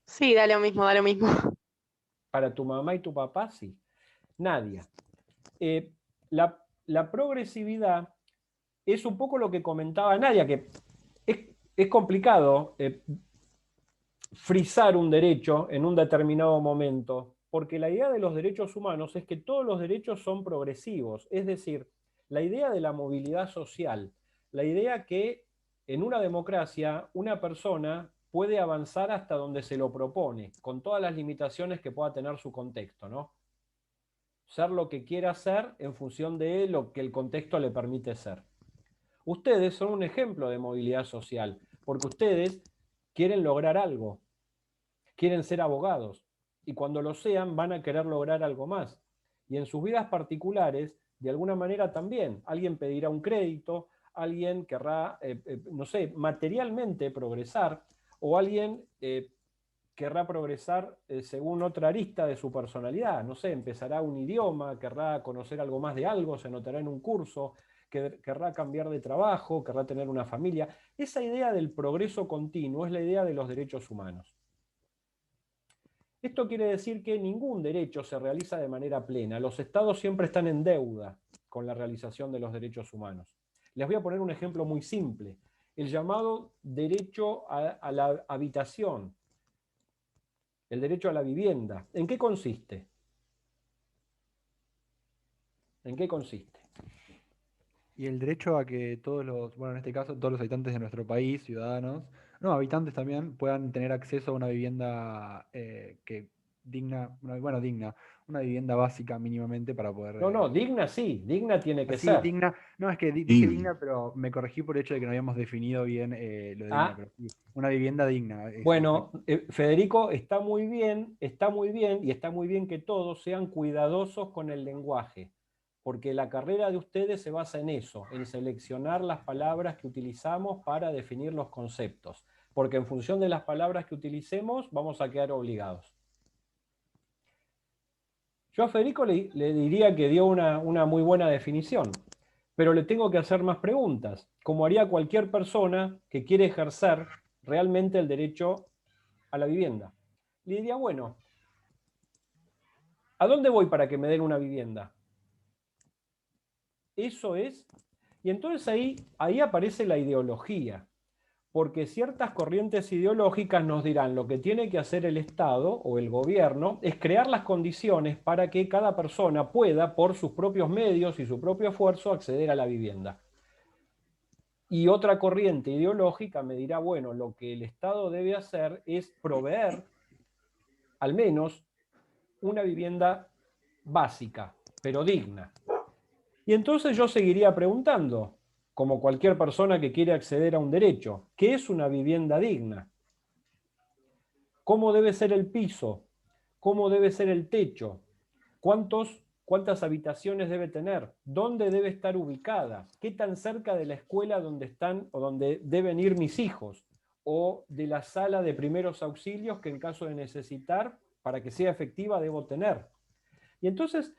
Sí, da lo mismo, da lo mismo. Para tu mamá y tu papá, sí. Nadia. La progresividad es un poco lo que comentaba Nadia, que es complicado frisar un derecho en un determinado momento, porque la idea de los derechos humanos es que todos los derechos son progresivos, es decir, la idea de la movilidad social, la idea que en una democracia una persona puede avanzar hasta donde se lo propone, con todas las limitaciones que pueda tener su contexto, ¿no? Ser lo que quiera ser en función de lo que el contexto le permite ser. Ustedes son un ejemplo de movilidad social, porque ustedes quieren lograr algo, quieren ser abogados, y cuando lo sean van a querer lograr algo más. Y en sus vidas particulares, de alguna manera también, alguien pedirá un crédito, alguien querrá, no sé, materialmente progresar, o alguien querrá progresar según otra arista de su personalidad, no sé, empezará un idioma, querrá conocer algo más de algo, se anotará en un curso, querrá cambiar de trabajo, querrá tener una familia. Esa idea del progreso continuo es la idea de los derechos humanos. Esto quiere decir que ningún derecho se realiza de manera plena. Los estados siempre están en deuda con la realización de los derechos humanos. Les voy a poner un ejemplo muy simple. El llamado derecho a la habitación, el derecho a la vivienda. ¿En qué consiste? ¿En qué consiste? Y el derecho a que todos los, bueno, en este caso, todos los habitantes de nuestro país, ciudadanos, no, habitantes también, puedan tener acceso a una vivienda digna, una vivienda básica mínimamente para poder... No, digna sí, digna tiene que sí, ser. digna, no, es que dije digna, pero me corregí por el hecho de que no habíamos definido bien lo de digna, pero sí, una vivienda digna. Bueno, Federico, está muy bien, y está muy bien que todos sean cuidadosos con el lenguaje, porque la carrera de ustedes se basa en eso, en seleccionar las palabras que utilizamos para definir los conceptos, porque en función de las palabras que utilicemos vamos a quedar obligados. Yo a Federico le diría que dio una muy buena definición, pero le tengo que hacer más preguntas, como haría cualquier persona que quiere ejercer realmente el derecho a la vivienda. Le diría, bueno, ¿a dónde voy para que me den una vivienda? Eso es. Y entonces ahí aparece la ideología, porque ciertas corrientes ideológicas nos dirán lo que tiene que hacer el Estado o el gobierno es crear las condiciones para que cada persona pueda, por sus propios medios y su propio esfuerzo, acceder a la vivienda. Y otra corriente ideológica me dirá, bueno, lo que el Estado debe hacer es proveer al menos una vivienda básica, pero digna. Y entonces yo seguiría preguntando, como cualquier persona que quiere acceder a un derecho, ¿qué es una vivienda digna? ¿Cómo debe ser el piso? ¿Cómo debe ser el techo? ¿Cuántas habitaciones debe tener? ¿Dónde debe estar ubicada? ¿Qué tan cerca de la escuela donde están o donde deben ir mis hijos? ¿O de la sala de primeros auxilios que en caso de necesitar, para que sea efectiva, debo tener? Y entonces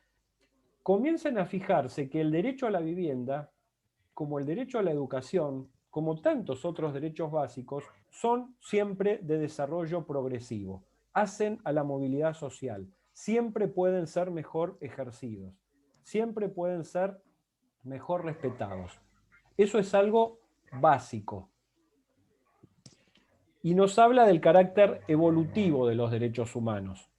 comiencen a fijarse que el derecho a la vivienda, como el derecho a la educación, como tantos otros derechos básicos, son siempre de desarrollo progresivo. Hacen a la movilidad social. Siempre pueden ser mejor ejercidos. Siempre pueden ser mejor respetados. Eso es algo básico. Y nos habla del carácter evolutivo de los derechos humanos.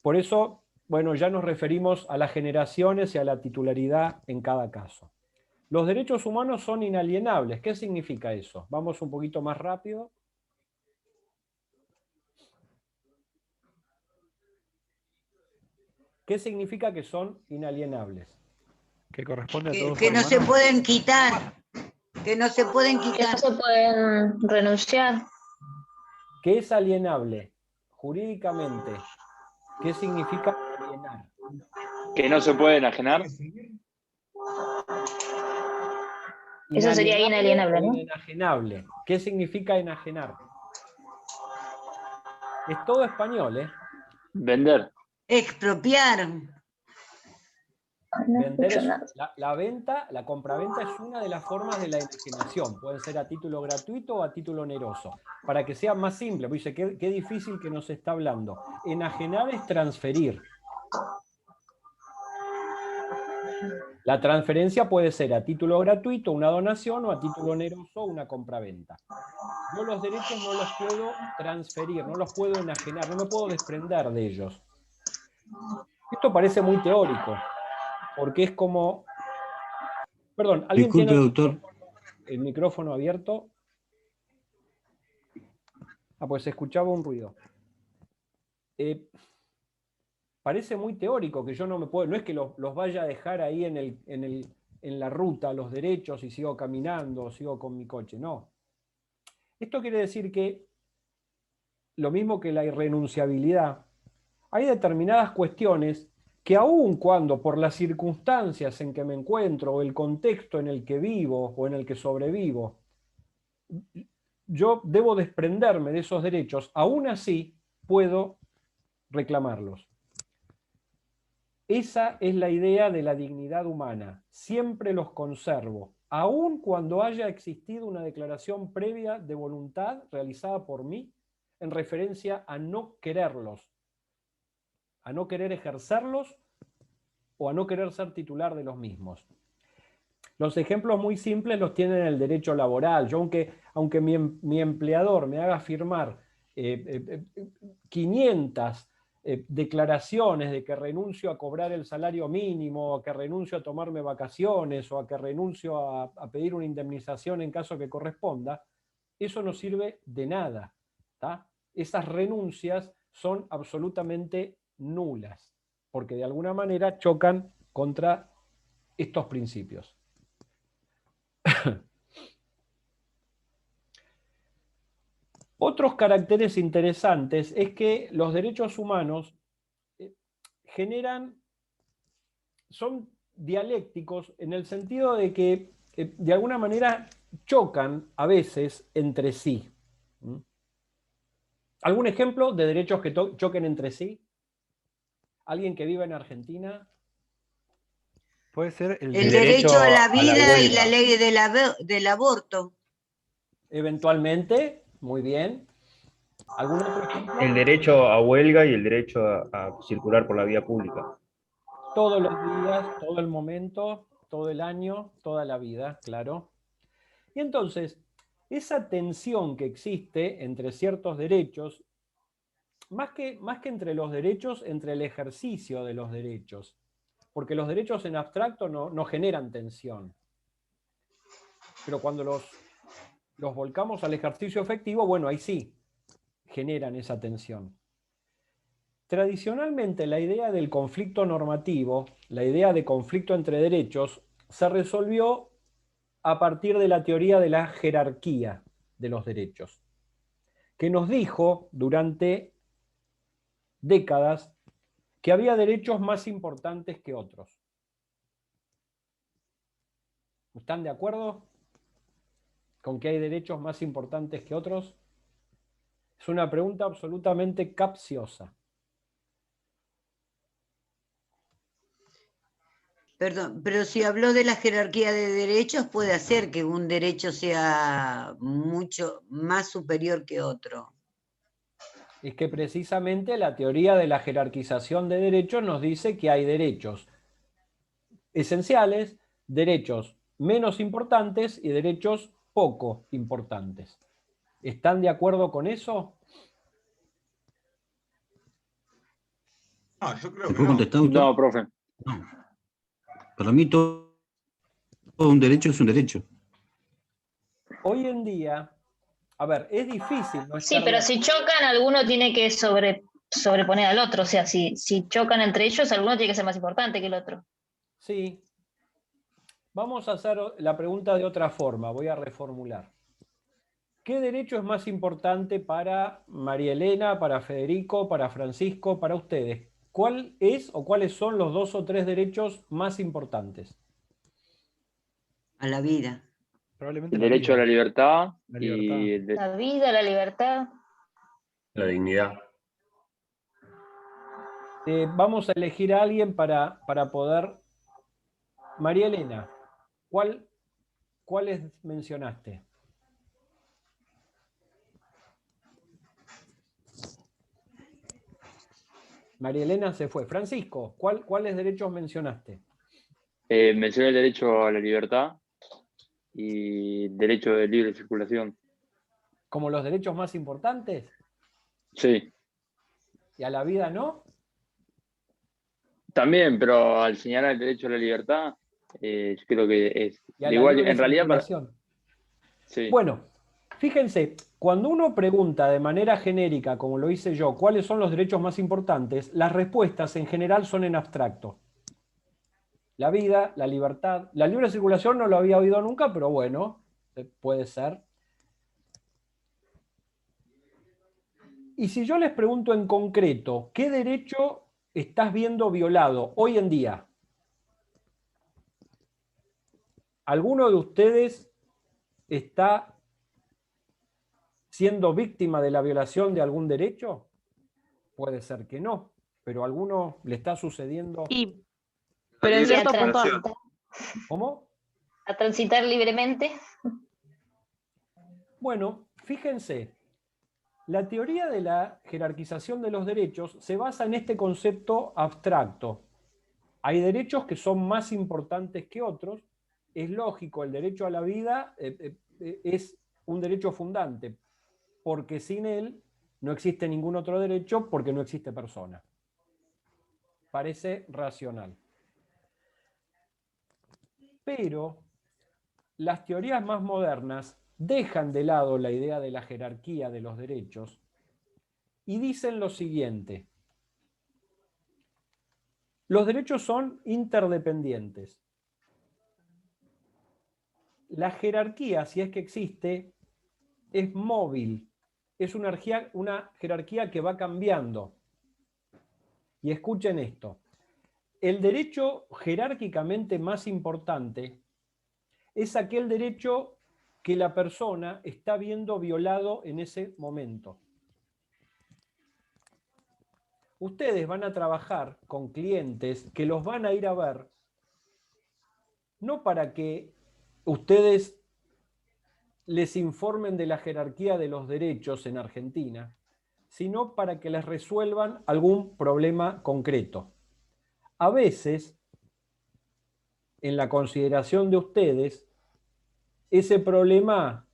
Por eso, bueno, ya nos referimos a las generaciones y a la titularidad en cada caso. Los derechos humanos son inalienables. ¿Qué significa eso? Vamos un poquito más rápido. ¿Qué significa que son inalienables? Que corresponde a todos. Que no se pueden quitar. Que no se pueden quitar. Que no se pueden renunciar. ¿Qué es alienable? Jurídicamente, ¿qué significa alienar? Que no se puede enajenar. Eso sería inalienable, ¿no? Inenajenable. ¿Qué significa enajenar? Es todo español, ¿eh? Vender. Expropiar. Vender es, la venta, la compraventa es una de las formas de la enajenación. Puede ser a título gratuito o a título oneroso. Para que sea más simple, pues dice, qué difícil que nos está hablando. Enajenar es transferir. La transferencia puede ser a título gratuito, una donación, o a título oneroso, una compraventa. Yo los derechos no los puedo transferir, no los puedo enajenar, no me puedo desprender de ellos. Esto parece muy teórico, porque es como... Perdón, ¿alguien Disculpe, tiene doctor. el micrófono abierto? Ah, pues se escuchaba un ruido. Parece muy teórico que yo no me puedo... No es que los vaya a dejar ahí en en la ruta los derechos y sigo caminando o sigo con mi coche. No. Esto quiere decir que, lo mismo que la irrenunciabilidad, hay determinadas cuestiones que aun cuando por las circunstancias en que me encuentro o el contexto en el que vivo o en el que sobrevivo, yo debo desprenderme de esos derechos, aún así puedo reclamarlos. Esa es la idea de la dignidad humana. Siempre los conservo, aun cuando haya existido una declaración previa de voluntad realizada por mí en referencia a no quererlos, a no querer ejercerlos o a no querer ser titular de los mismos. Los ejemplos muy simples los tienen en el derecho laboral. Yo, aunque mi empleador me haga firmar 500 declaraciones de que renuncio a cobrar el salario mínimo, a que renuncio a tomarme vacaciones o a que renuncio a pedir una indemnización en caso que corresponda, eso no sirve de nada, ¿tá? Esas renuncias son absolutamente nulas, porque de alguna manera chocan contra estos principios. Otros caracteres interesantes es que los derechos humanos son dialécticos en el sentido de que de alguna manera chocan a veces entre sí. ¿Algún ejemplo de derechos que choquen entre sí? ¿Alguien que viva en Argentina? Puede ser el derecho a la vida y la ley del aborto. Eventualmente, muy bien. ¿Algún otro ejemplo? El derecho a huelga y el derecho a circular por la vía pública. Todos los días, todo el momento, todo el año, toda la vida, claro. Y entonces, esa tensión que existe entre ciertos derechos, más que entre los derechos, entre el ejercicio de los derechos, porque los derechos en abstracto no generan tensión. Pero cuando los volcamos al ejercicio efectivo, bueno, ahí sí generan esa tensión. Tradicionalmente, la idea del conflicto normativo, la idea de conflicto entre derechos, se resolvió a partir de la teoría de la jerarquía de los derechos, que nos dijo durante décadas que había derechos más importantes que otros. ¿Están de acuerdo con que hay derechos más importantes que otros? Es una pregunta absolutamente capciosa. Perdón, pero si habló de la jerarquía de derechos, puede hacer que un derecho sea mucho más superior que otro. Es que precisamente la teoría de la jerarquización de derechos nos dice que hay derechos esenciales, derechos menos importantes y derechos poco importantes. ¿Están de acuerdo con eso? No, yo creo ¿Me que puedo no. contestar, doctor? No, profe. No. Para mí todo un derecho es un derecho. Hoy en día, a ver, es difícil no Sí, estar pero de- si chocan, alguno tiene que sobreponer al otro. O sea, si chocan entre ellos, alguno tiene que ser más importante que el otro. Sí. Vamos a hacer la pregunta de otra forma, voy a reformular. ¿Qué derecho es más importante para María Elena, para Federico, para Francisco, para ustedes? ¿Cuál es o cuáles son los 2 o 3 derechos más importantes? A la vida. Probablemente El la derecho a vida. la libertad La y libertad. La vida, la libertad. La dignidad. Vamos a elegir a alguien para poder... María Elena, ¿cuáles mencionaste? María Elena se fue. Francisco, ¿cuáles derechos mencionaste? mencioné el derecho a la libertad y derecho de libre circulación. ¿Como los derechos más importantes? Sí, ¿Y a la vida no? también, pero al señalar el derecho a la libertad, yo creo que es ¿Y a de la igual, libre en realidad, circulación? sí. Bueno, fíjense, cuando uno pregunta de manera genérica, como lo hice yo, cuáles son los derechos más importantes, las respuestas en general son en abstracto. La vida, la libertad. La libre circulación no lo había oído nunca, pero bueno, puede ser. Y si yo les pregunto en concreto, ¿qué derecho estás viendo violado hoy en día? ¿Alguno de ustedes está siendo víctima de la violación de algún derecho? Puede ser que no, pero ¿a alguno le está sucediendo? Pero en cierto punto... ¿Cómo? A transitar libremente. Bueno, fíjense, la teoría de la jerarquización de los derechos se basa en este concepto abstracto. Hay derechos que son más importantes que otros. Es lógico, el derecho a la vida es un derecho fundante, porque sin él no existe ningún otro derecho, porque no existe persona. Parece racional. Pero las teorías más modernas dejan de lado la idea de la jerarquía de los derechos y dicen lo siguiente: los derechos son interdependientes. La jerarquía, si es que existe, es móvil, es una jerarquía que va cambiando. Y escuchen esto: el derecho jerárquicamente más importante es aquel derecho que la persona está viendo violado en ese momento. Ustedes van a trabajar con clientes que los van a ir a ver, no para que ustedes les informen de la jerarquía de los derechos en Argentina, sino para que les resuelvan algún problema concreto. A veces, en la consideración de ustedes, ese problema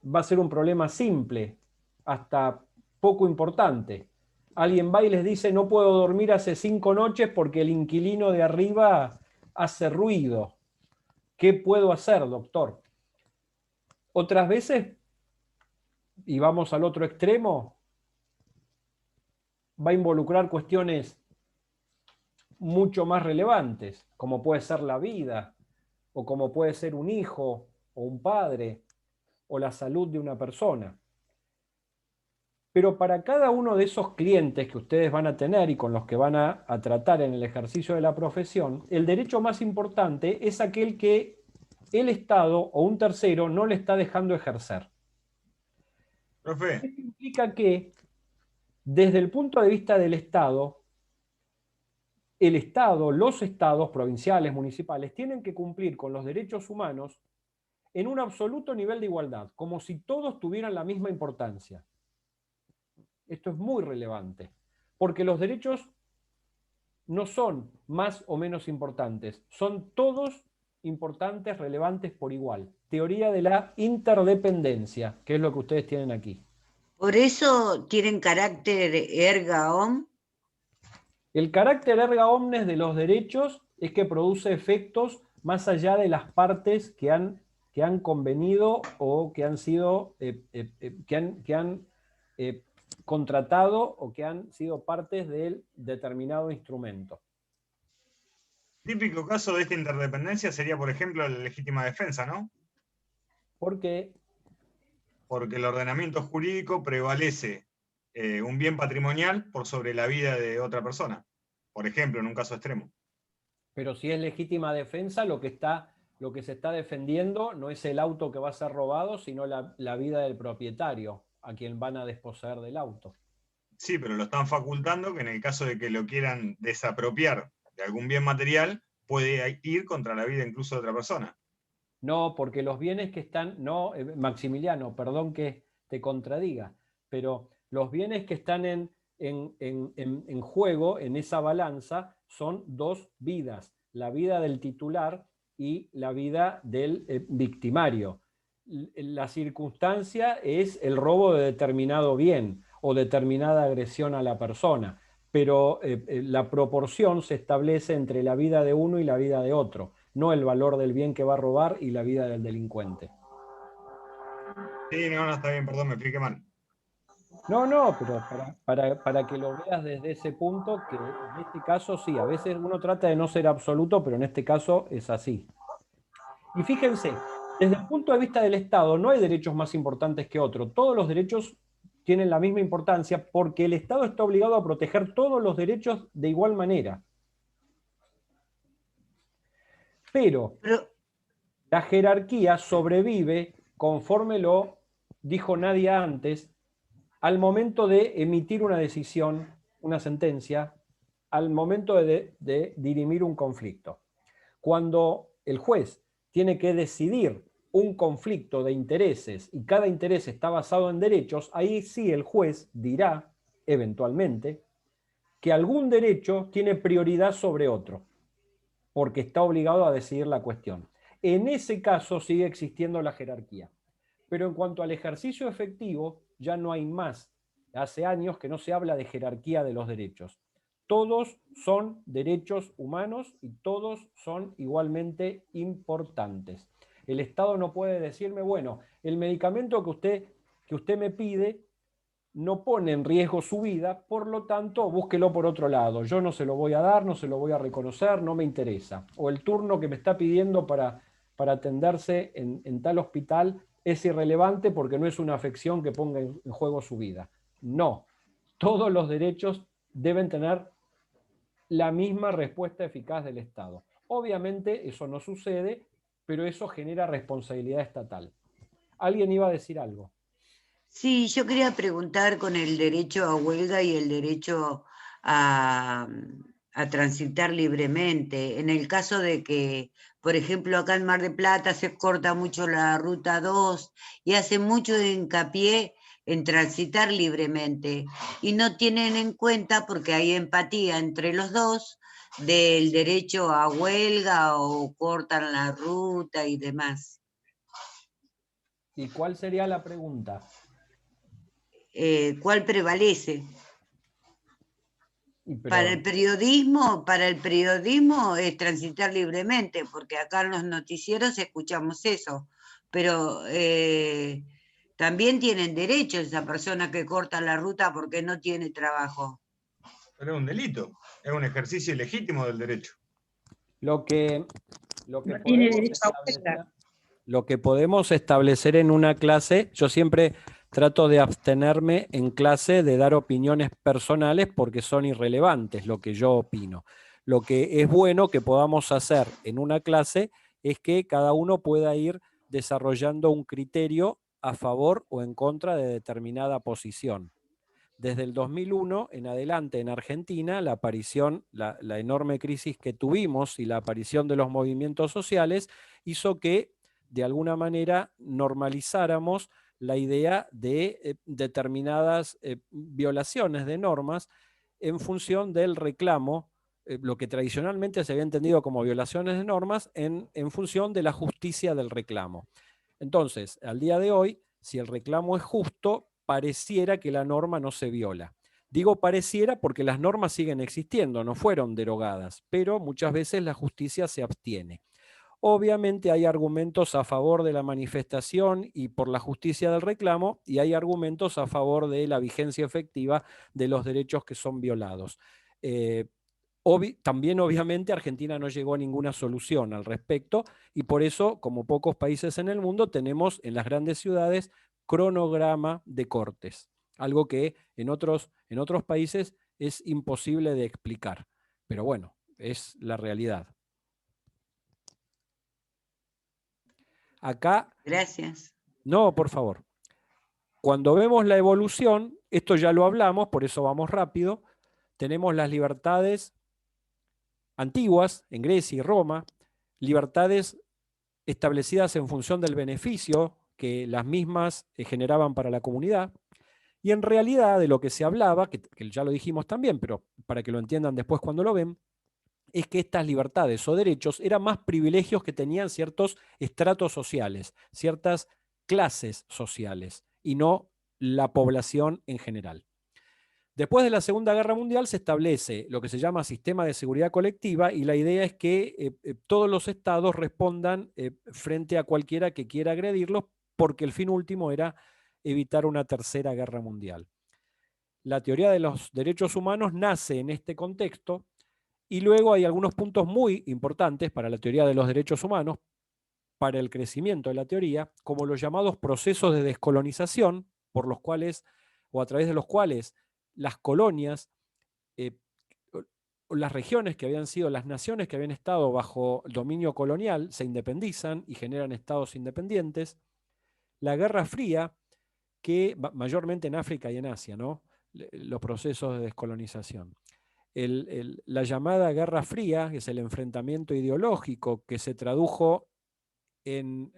va a ser un problema simple, hasta poco importante. Alguien va y les dice: no puedo dormir hace 5 noches porque el inquilino de arriba hace ruido. ¿Qué puedo hacer, doctor? Otras veces, y vamos al otro extremo, va a involucrar cuestiones mucho más relevantes, como puede ser la vida, o como puede ser un hijo, o un padre, o la salud de una persona. Pero para cada uno de esos clientes que ustedes van a tener y con los que van a tratar en el ejercicio de la profesión, el derecho más importante es aquel que el Estado o un tercero no le está dejando ejercer. Profe. Esto implica que, desde el punto de vista del Estado, el Estado, los estados provinciales, municipales, tienen que cumplir con los derechos humanos en un absoluto nivel de igualdad, como si todos tuvieran la misma importancia. Esto es muy relevante, porque los derechos no son más o menos importantes, son todos importantes, relevantes por igual. Teoría de la interdependencia, que es lo que ustedes tienen aquí. ¿Por eso tienen carácter erga om? El carácter erga omnes de los derechos es que produce efectos más allá de las partes que han convenido o que han sido contratado o que han sido partes del determinado instrumento. Típico caso de esta interdependencia sería, por ejemplo, la legítima defensa, ¿no? ¿Por qué? Porque el ordenamiento jurídico prevalece un bien patrimonial por sobre la vida de otra persona, por ejemplo, en un caso extremo. Pero si es legítima defensa, lo que se está defendiendo no es el auto que va a ser robado, sino la vida del propietario, a quien van a desposeer del auto. Sí, pero lo están facultando que en el caso de que lo quieran desapropiar de algún bien material, puede ir contra la vida incluso de otra persona. No, porque los bienes que están, no, Maximiliano, perdón que te contradiga, pero los bienes que están en juego, en esa balanza, son 2 vidas, la vida del titular y la vida del victimario. La circunstancia es el robo de determinado bien o determinada agresión a la persona, pero la proporción se establece entre la vida de uno y la vida de otro, no el valor del bien que va a robar y la vida del delincuente. Sí, no, está bien, perdón, me expliqué mal. No, pero para que lo veas desde ese punto, que en este caso sí, a veces uno trata de no ser absoluto, pero en este caso es así. Y fíjense, desde el punto de vista del Estado no hay derechos más importantes que otros. Todos los derechos tienen la misma importancia porque el Estado está obligado a proteger todos los derechos de igual manera. Pero la jerarquía sobrevive, conforme lo dijo Nadia antes, al momento de emitir una decisión, una sentencia, al momento de dirimir un conflicto. Cuando el juez tiene que decidir un conflicto de intereses y cada interés está basado en derechos, ahí sí el juez dirá, eventualmente, que algún derecho tiene prioridad sobre otro, porque está obligado a decidir la cuestión. En ese caso sigue existiendo la jerarquía. Pero en cuanto al ejercicio efectivo, ya no hay más. Hace años que no se habla de jerarquía de los derechos. Todos son derechos humanos y todos son igualmente importantes. El Estado no puede decirme, bueno, el medicamento que usted me pide no pone en riesgo su vida, por lo tanto, búsquelo por otro lado. Yo no se lo voy a dar, no se lo voy a reconocer, no me interesa. O el turno que me está pidiendo para atenderse en tal hospital es irrelevante porque no es una afección que ponga en juego su vida. No, todos los derechos deben tener la misma respuesta eficaz del Estado. Obviamente eso no sucede, pero eso genera responsabilidad estatal. ¿Alguien iba a decir algo? Sí, yo quería preguntar con el derecho a huelga y el derecho a transitar libremente. En el caso de que, por ejemplo, acá en Mar del Plata se corta mucho la ruta 2 y hace mucho hincapié en transitar libremente y no tienen en cuenta, porque hay empatía entre los dos, del derecho a huelga o cortan la ruta y demás. ¿Y cuál sería la pregunta? ¿Cuál prevalece? Para el periodismo es transitar libremente, porque acá en los noticieros escuchamos eso, pero también tienen derecho esa persona que corta la ruta porque no tiene trabajo. Pero es un delito, es un ejercicio ilegítimo del derecho. Lo que tiene derecho a huelga. Lo que podemos establecer en una clase, yo siempre trato de abstenerme en clase de dar opiniones personales porque son irrelevantes lo que yo opino. Lo que es bueno que podamos hacer en una clase es que cada uno pueda ir desarrollando un criterio a favor o en contra de determinada posición. Desde el 2001 en adelante en Argentina, la aparición, la enorme crisis que tuvimos y la aparición de los movimientos sociales hizo que de alguna manera normalizáramos la idea de determinadas violaciones de normas en función del reclamo, lo que tradicionalmente se había entendido como violaciones de normas, en función de la justicia del reclamo. Entonces, al día de hoy, si el reclamo es justo, pareciera que la norma no se viola. Digo pareciera porque las normas siguen existiendo, no fueron derogadas, pero muchas veces la justicia se abstiene. Obviamente hay argumentos a favor de la manifestación y por la justicia del reclamo, y hay argumentos a favor de la vigencia efectiva de los derechos que son violados. También obviamente Argentina no llegó a ninguna solución al respecto y por eso, como pocos países en el mundo, tenemos en las grandes ciudades cronograma de cortes, algo que en otros países es imposible de explicar, pero bueno, es la realidad. Acá... Gracias. No, por favor. Cuando vemos la evolución, esto ya lo hablamos, por eso vamos rápido, tenemos las libertades antiguas en Grecia y Roma, libertades establecidas en función del beneficio que las mismas generaban para la comunidad, y en realidad de lo que se hablaba, que ya lo dijimos también, pero para que lo entiendan después cuando lo ven, es que estas libertades o derechos eran más privilegios que tenían ciertos estratos sociales, ciertas clases sociales, y no la población en general. Después de la Segunda Guerra Mundial se establece lo que se llama sistema de seguridad colectiva y la idea es que todos los estados respondan frente a cualquiera que quiera agredirlos porque el fin último era evitar una tercera guerra mundial. la teoría de los derechos humanos nace en este contexto y luego hay algunos puntos muy importantes para la teoría de los derechos humanos, para el crecimiento de la teoría, como los llamados procesos de descolonización, por los cuales, o a través de los cuales las colonias, las regiones que habían sido, las naciones que habían estado bajo el dominio colonial, se independizan y generan estados independientes. La Guerra Fría, que mayormente en África y en Asia, ¿no? Los procesos de descolonización. La llamada Guerra Fría, que es el enfrentamiento ideológico que se tradujo en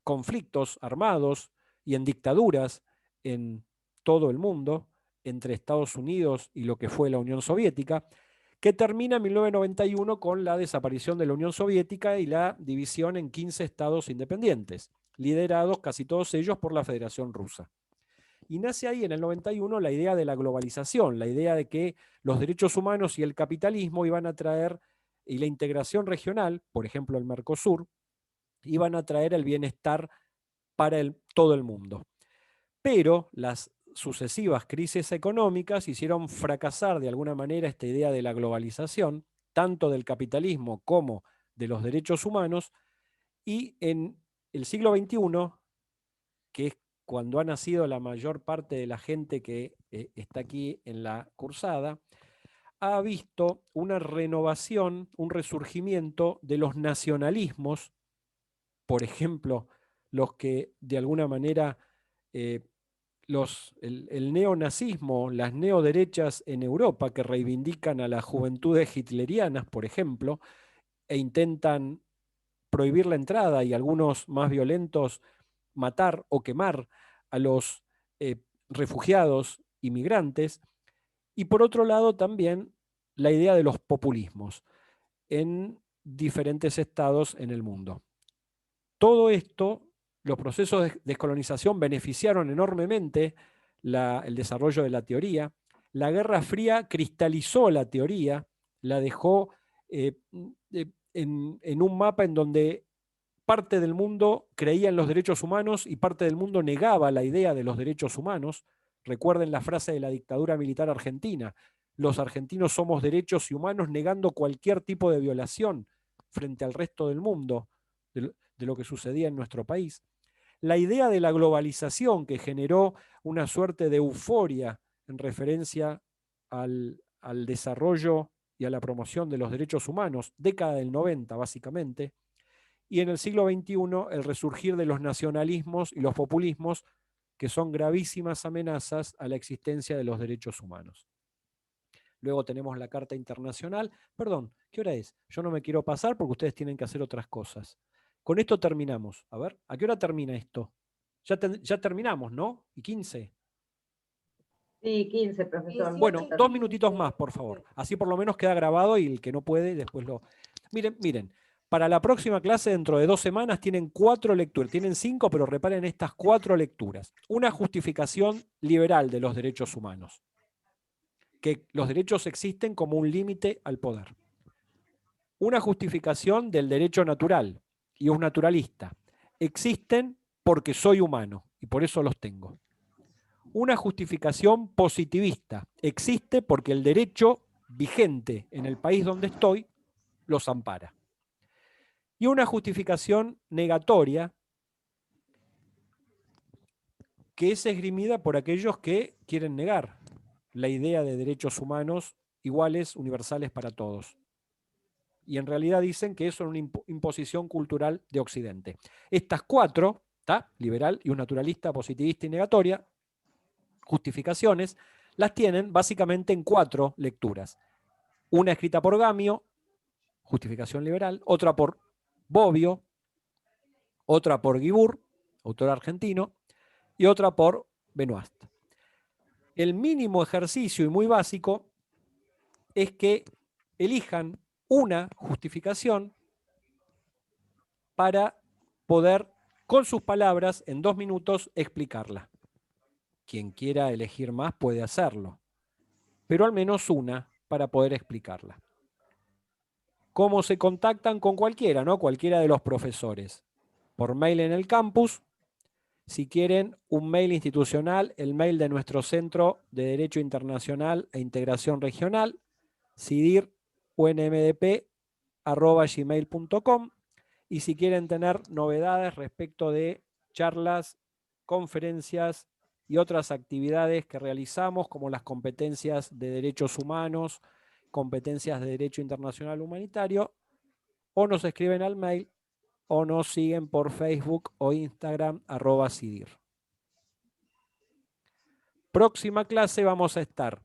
conflictos armados y en dictaduras en todo el mundo, entre Estados Unidos y lo que fue la Unión Soviética, que termina en 1991 con la desaparición de la Unión Soviética y la división en 15 estados independientes, liderados casi todos ellos por la Federación Rusa. Y nace ahí en el 91 la idea de la globalización, la idea de que los derechos humanos y el capitalismo iban a traer, y la integración regional, por ejemplo el Mercosur, iban a traer el bienestar para todo el mundo. Pero las sucesivas crisis económicas hicieron fracasar de alguna manera esta idea de la globalización, tanto del capitalismo como de los derechos humanos, y en el siglo XXI, que es cuando ha nacido la mayor parte de la gente que está aquí en la cursada, ha visto una renovación, un resurgimiento de los nacionalismos, por ejemplo, los que de alguna manera el neonazismo, las neoderechas en Europa que reivindican a las juventudes hitlerianas, por ejemplo, e intentan prohibir la entrada y algunos más violentos matar o quemar a los refugiados inmigrantes. Y por otro lado también la idea de los populismos en diferentes estados en el mundo. Todo esto, los procesos de descolonización beneficiaron enormemente el desarrollo de la teoría. La Guerra Fría cristalizó la teoría, la dejó en un mapa en donde parte del mundo creía en los derechos humanos y parte del mundo negaba la idea de los derechos humanos. Recuerden la frase de la dictadura militar argentina: los argentinos somos derechos y humanos, negando cualquier tipo de violación frente al resto del mundo de lo que sucedía en nuestro país. La idea de la globalización, que generó una suerte de euforia en referencia al desarrollo y a la promoción de los derechos humanos, década del 90 básicamente, y en el siglo XXI el resurgir de los nacionalismos y los populismos, que son gravísimas amenazas a la existencia de los derechos humanos. Luego tenemos la Carta Internacional. Perdón, ¿qué hora es? Yo no me quiero pasar porque ustedes tienen que hacer otras cosas. Con esto terminamos. A ver, ¿a qué hora termina esto? Ya terminamos, ¿no? ¿Y 15? Sí, 15, profesor. Bueno, 2 minutitos más, por favor. Así por lo menos queda grabado y el que no puede, después lo... Miren. Para la próxima clase, dentro de 2 semanas, tienen 4 lecturas. Tienen 5, pero reparen estas 4 lecturas. Una justificación liberal de los derechos humanos. Que los derechos existen como un límite al poder. Una justificación del derecho natural. Y un naturalista. Existen porque soy humano y por eso los tengo. Una justificación positivista. Existe porque el derecho vigente en el país donde estoy los ampara. Y una justificación negatoria que es esgrimida por aquellos que quieren negar la idea de derechos humanos iguales, universales para todos. Y en realidad dicen que eso es una imposición cultural de Occidente. Estas 4, liberal y un naturalista, positivista y negatoria, justificaciones, las tienen básicamente en 4 lecturas. Una escrita por Gamio, justificación liberal, otra por Bobbio, otra por Guibur, autor argentino, y otra por Benoist. El mínimo ejercicio y muy básico es que elijan una justificación para poder, con sus palabras, en 2 minutos, explicarla. Quien quiera elegir más puede hacerlo, pero al menos una para poder explicarla. ¿Cómo se contactan con cualquiera, no? Cualquiera de los profesores. Por mail en el campus. Si quieren un mail institucional, el mail de nuestro Centro de Derecho Internacional e Integración Regional, cidir.unmdp@gmail.com. Y si quieren tener novedades respecto de charlas, conferencias y otras actividades que realizamos, como las competencias de derechos humanos, competencias de derecho internacional humanitario, o nos escriben al mail o nos siguen por Facebook o Instagram @cidir. Próxima clase vamos a estar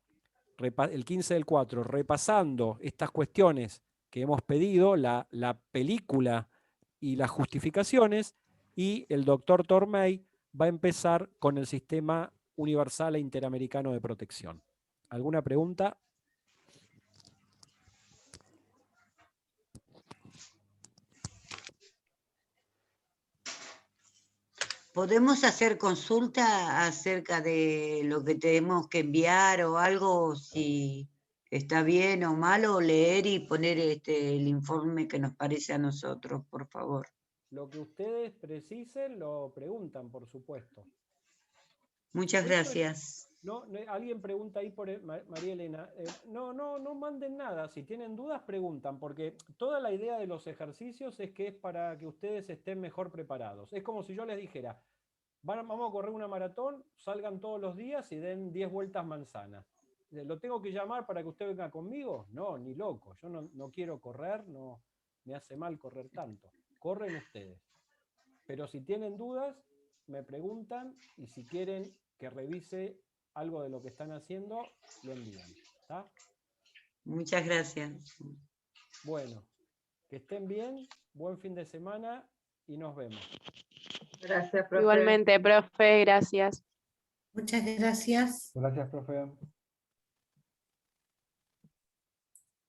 el 15 del 4 repasando estas cuestiones que hemos pedido, la película y las justificaciones, y el doctor Tormey va a empezar con el Sistema Universal e Interamericano de Protección. ¿Alguna pregunta? ¿Podemos hacer consulta acerca de lo que tenemos que enviar o algo, si está bien o malo, leer y poner el informe que nos parece a nosotros, por favor? Lo que ustedes precisen lo preguntan, por supuesto. Muchas gracias. Alguien pregunta ahí por María Elena. No manden nada. Si tienen dudas, preguntan, porque toda la idea de los ejercicios es que es para que ustedes estén mejor preparados. Es como si yo les dijera, vamos a correr una maratón, salgan todos los días y den 10 vueltas manzanas. ¿Lo tengo que llamar para que usted venga conmigo? No, ni loco. Yo no quiero correr, no me hace mal correr tanto. Corren ustedes. Pero si tienen dudas, me preguntan, y si quieren que revise algo de lo que están haciendo, lo envían. ¿Está? Muchas gracias. Bueno, que estén bien, buen fin de semana y nos vemos. Gracias, profe. Igualmente, profe, gracias. Muchas gracias. Gracias, profe.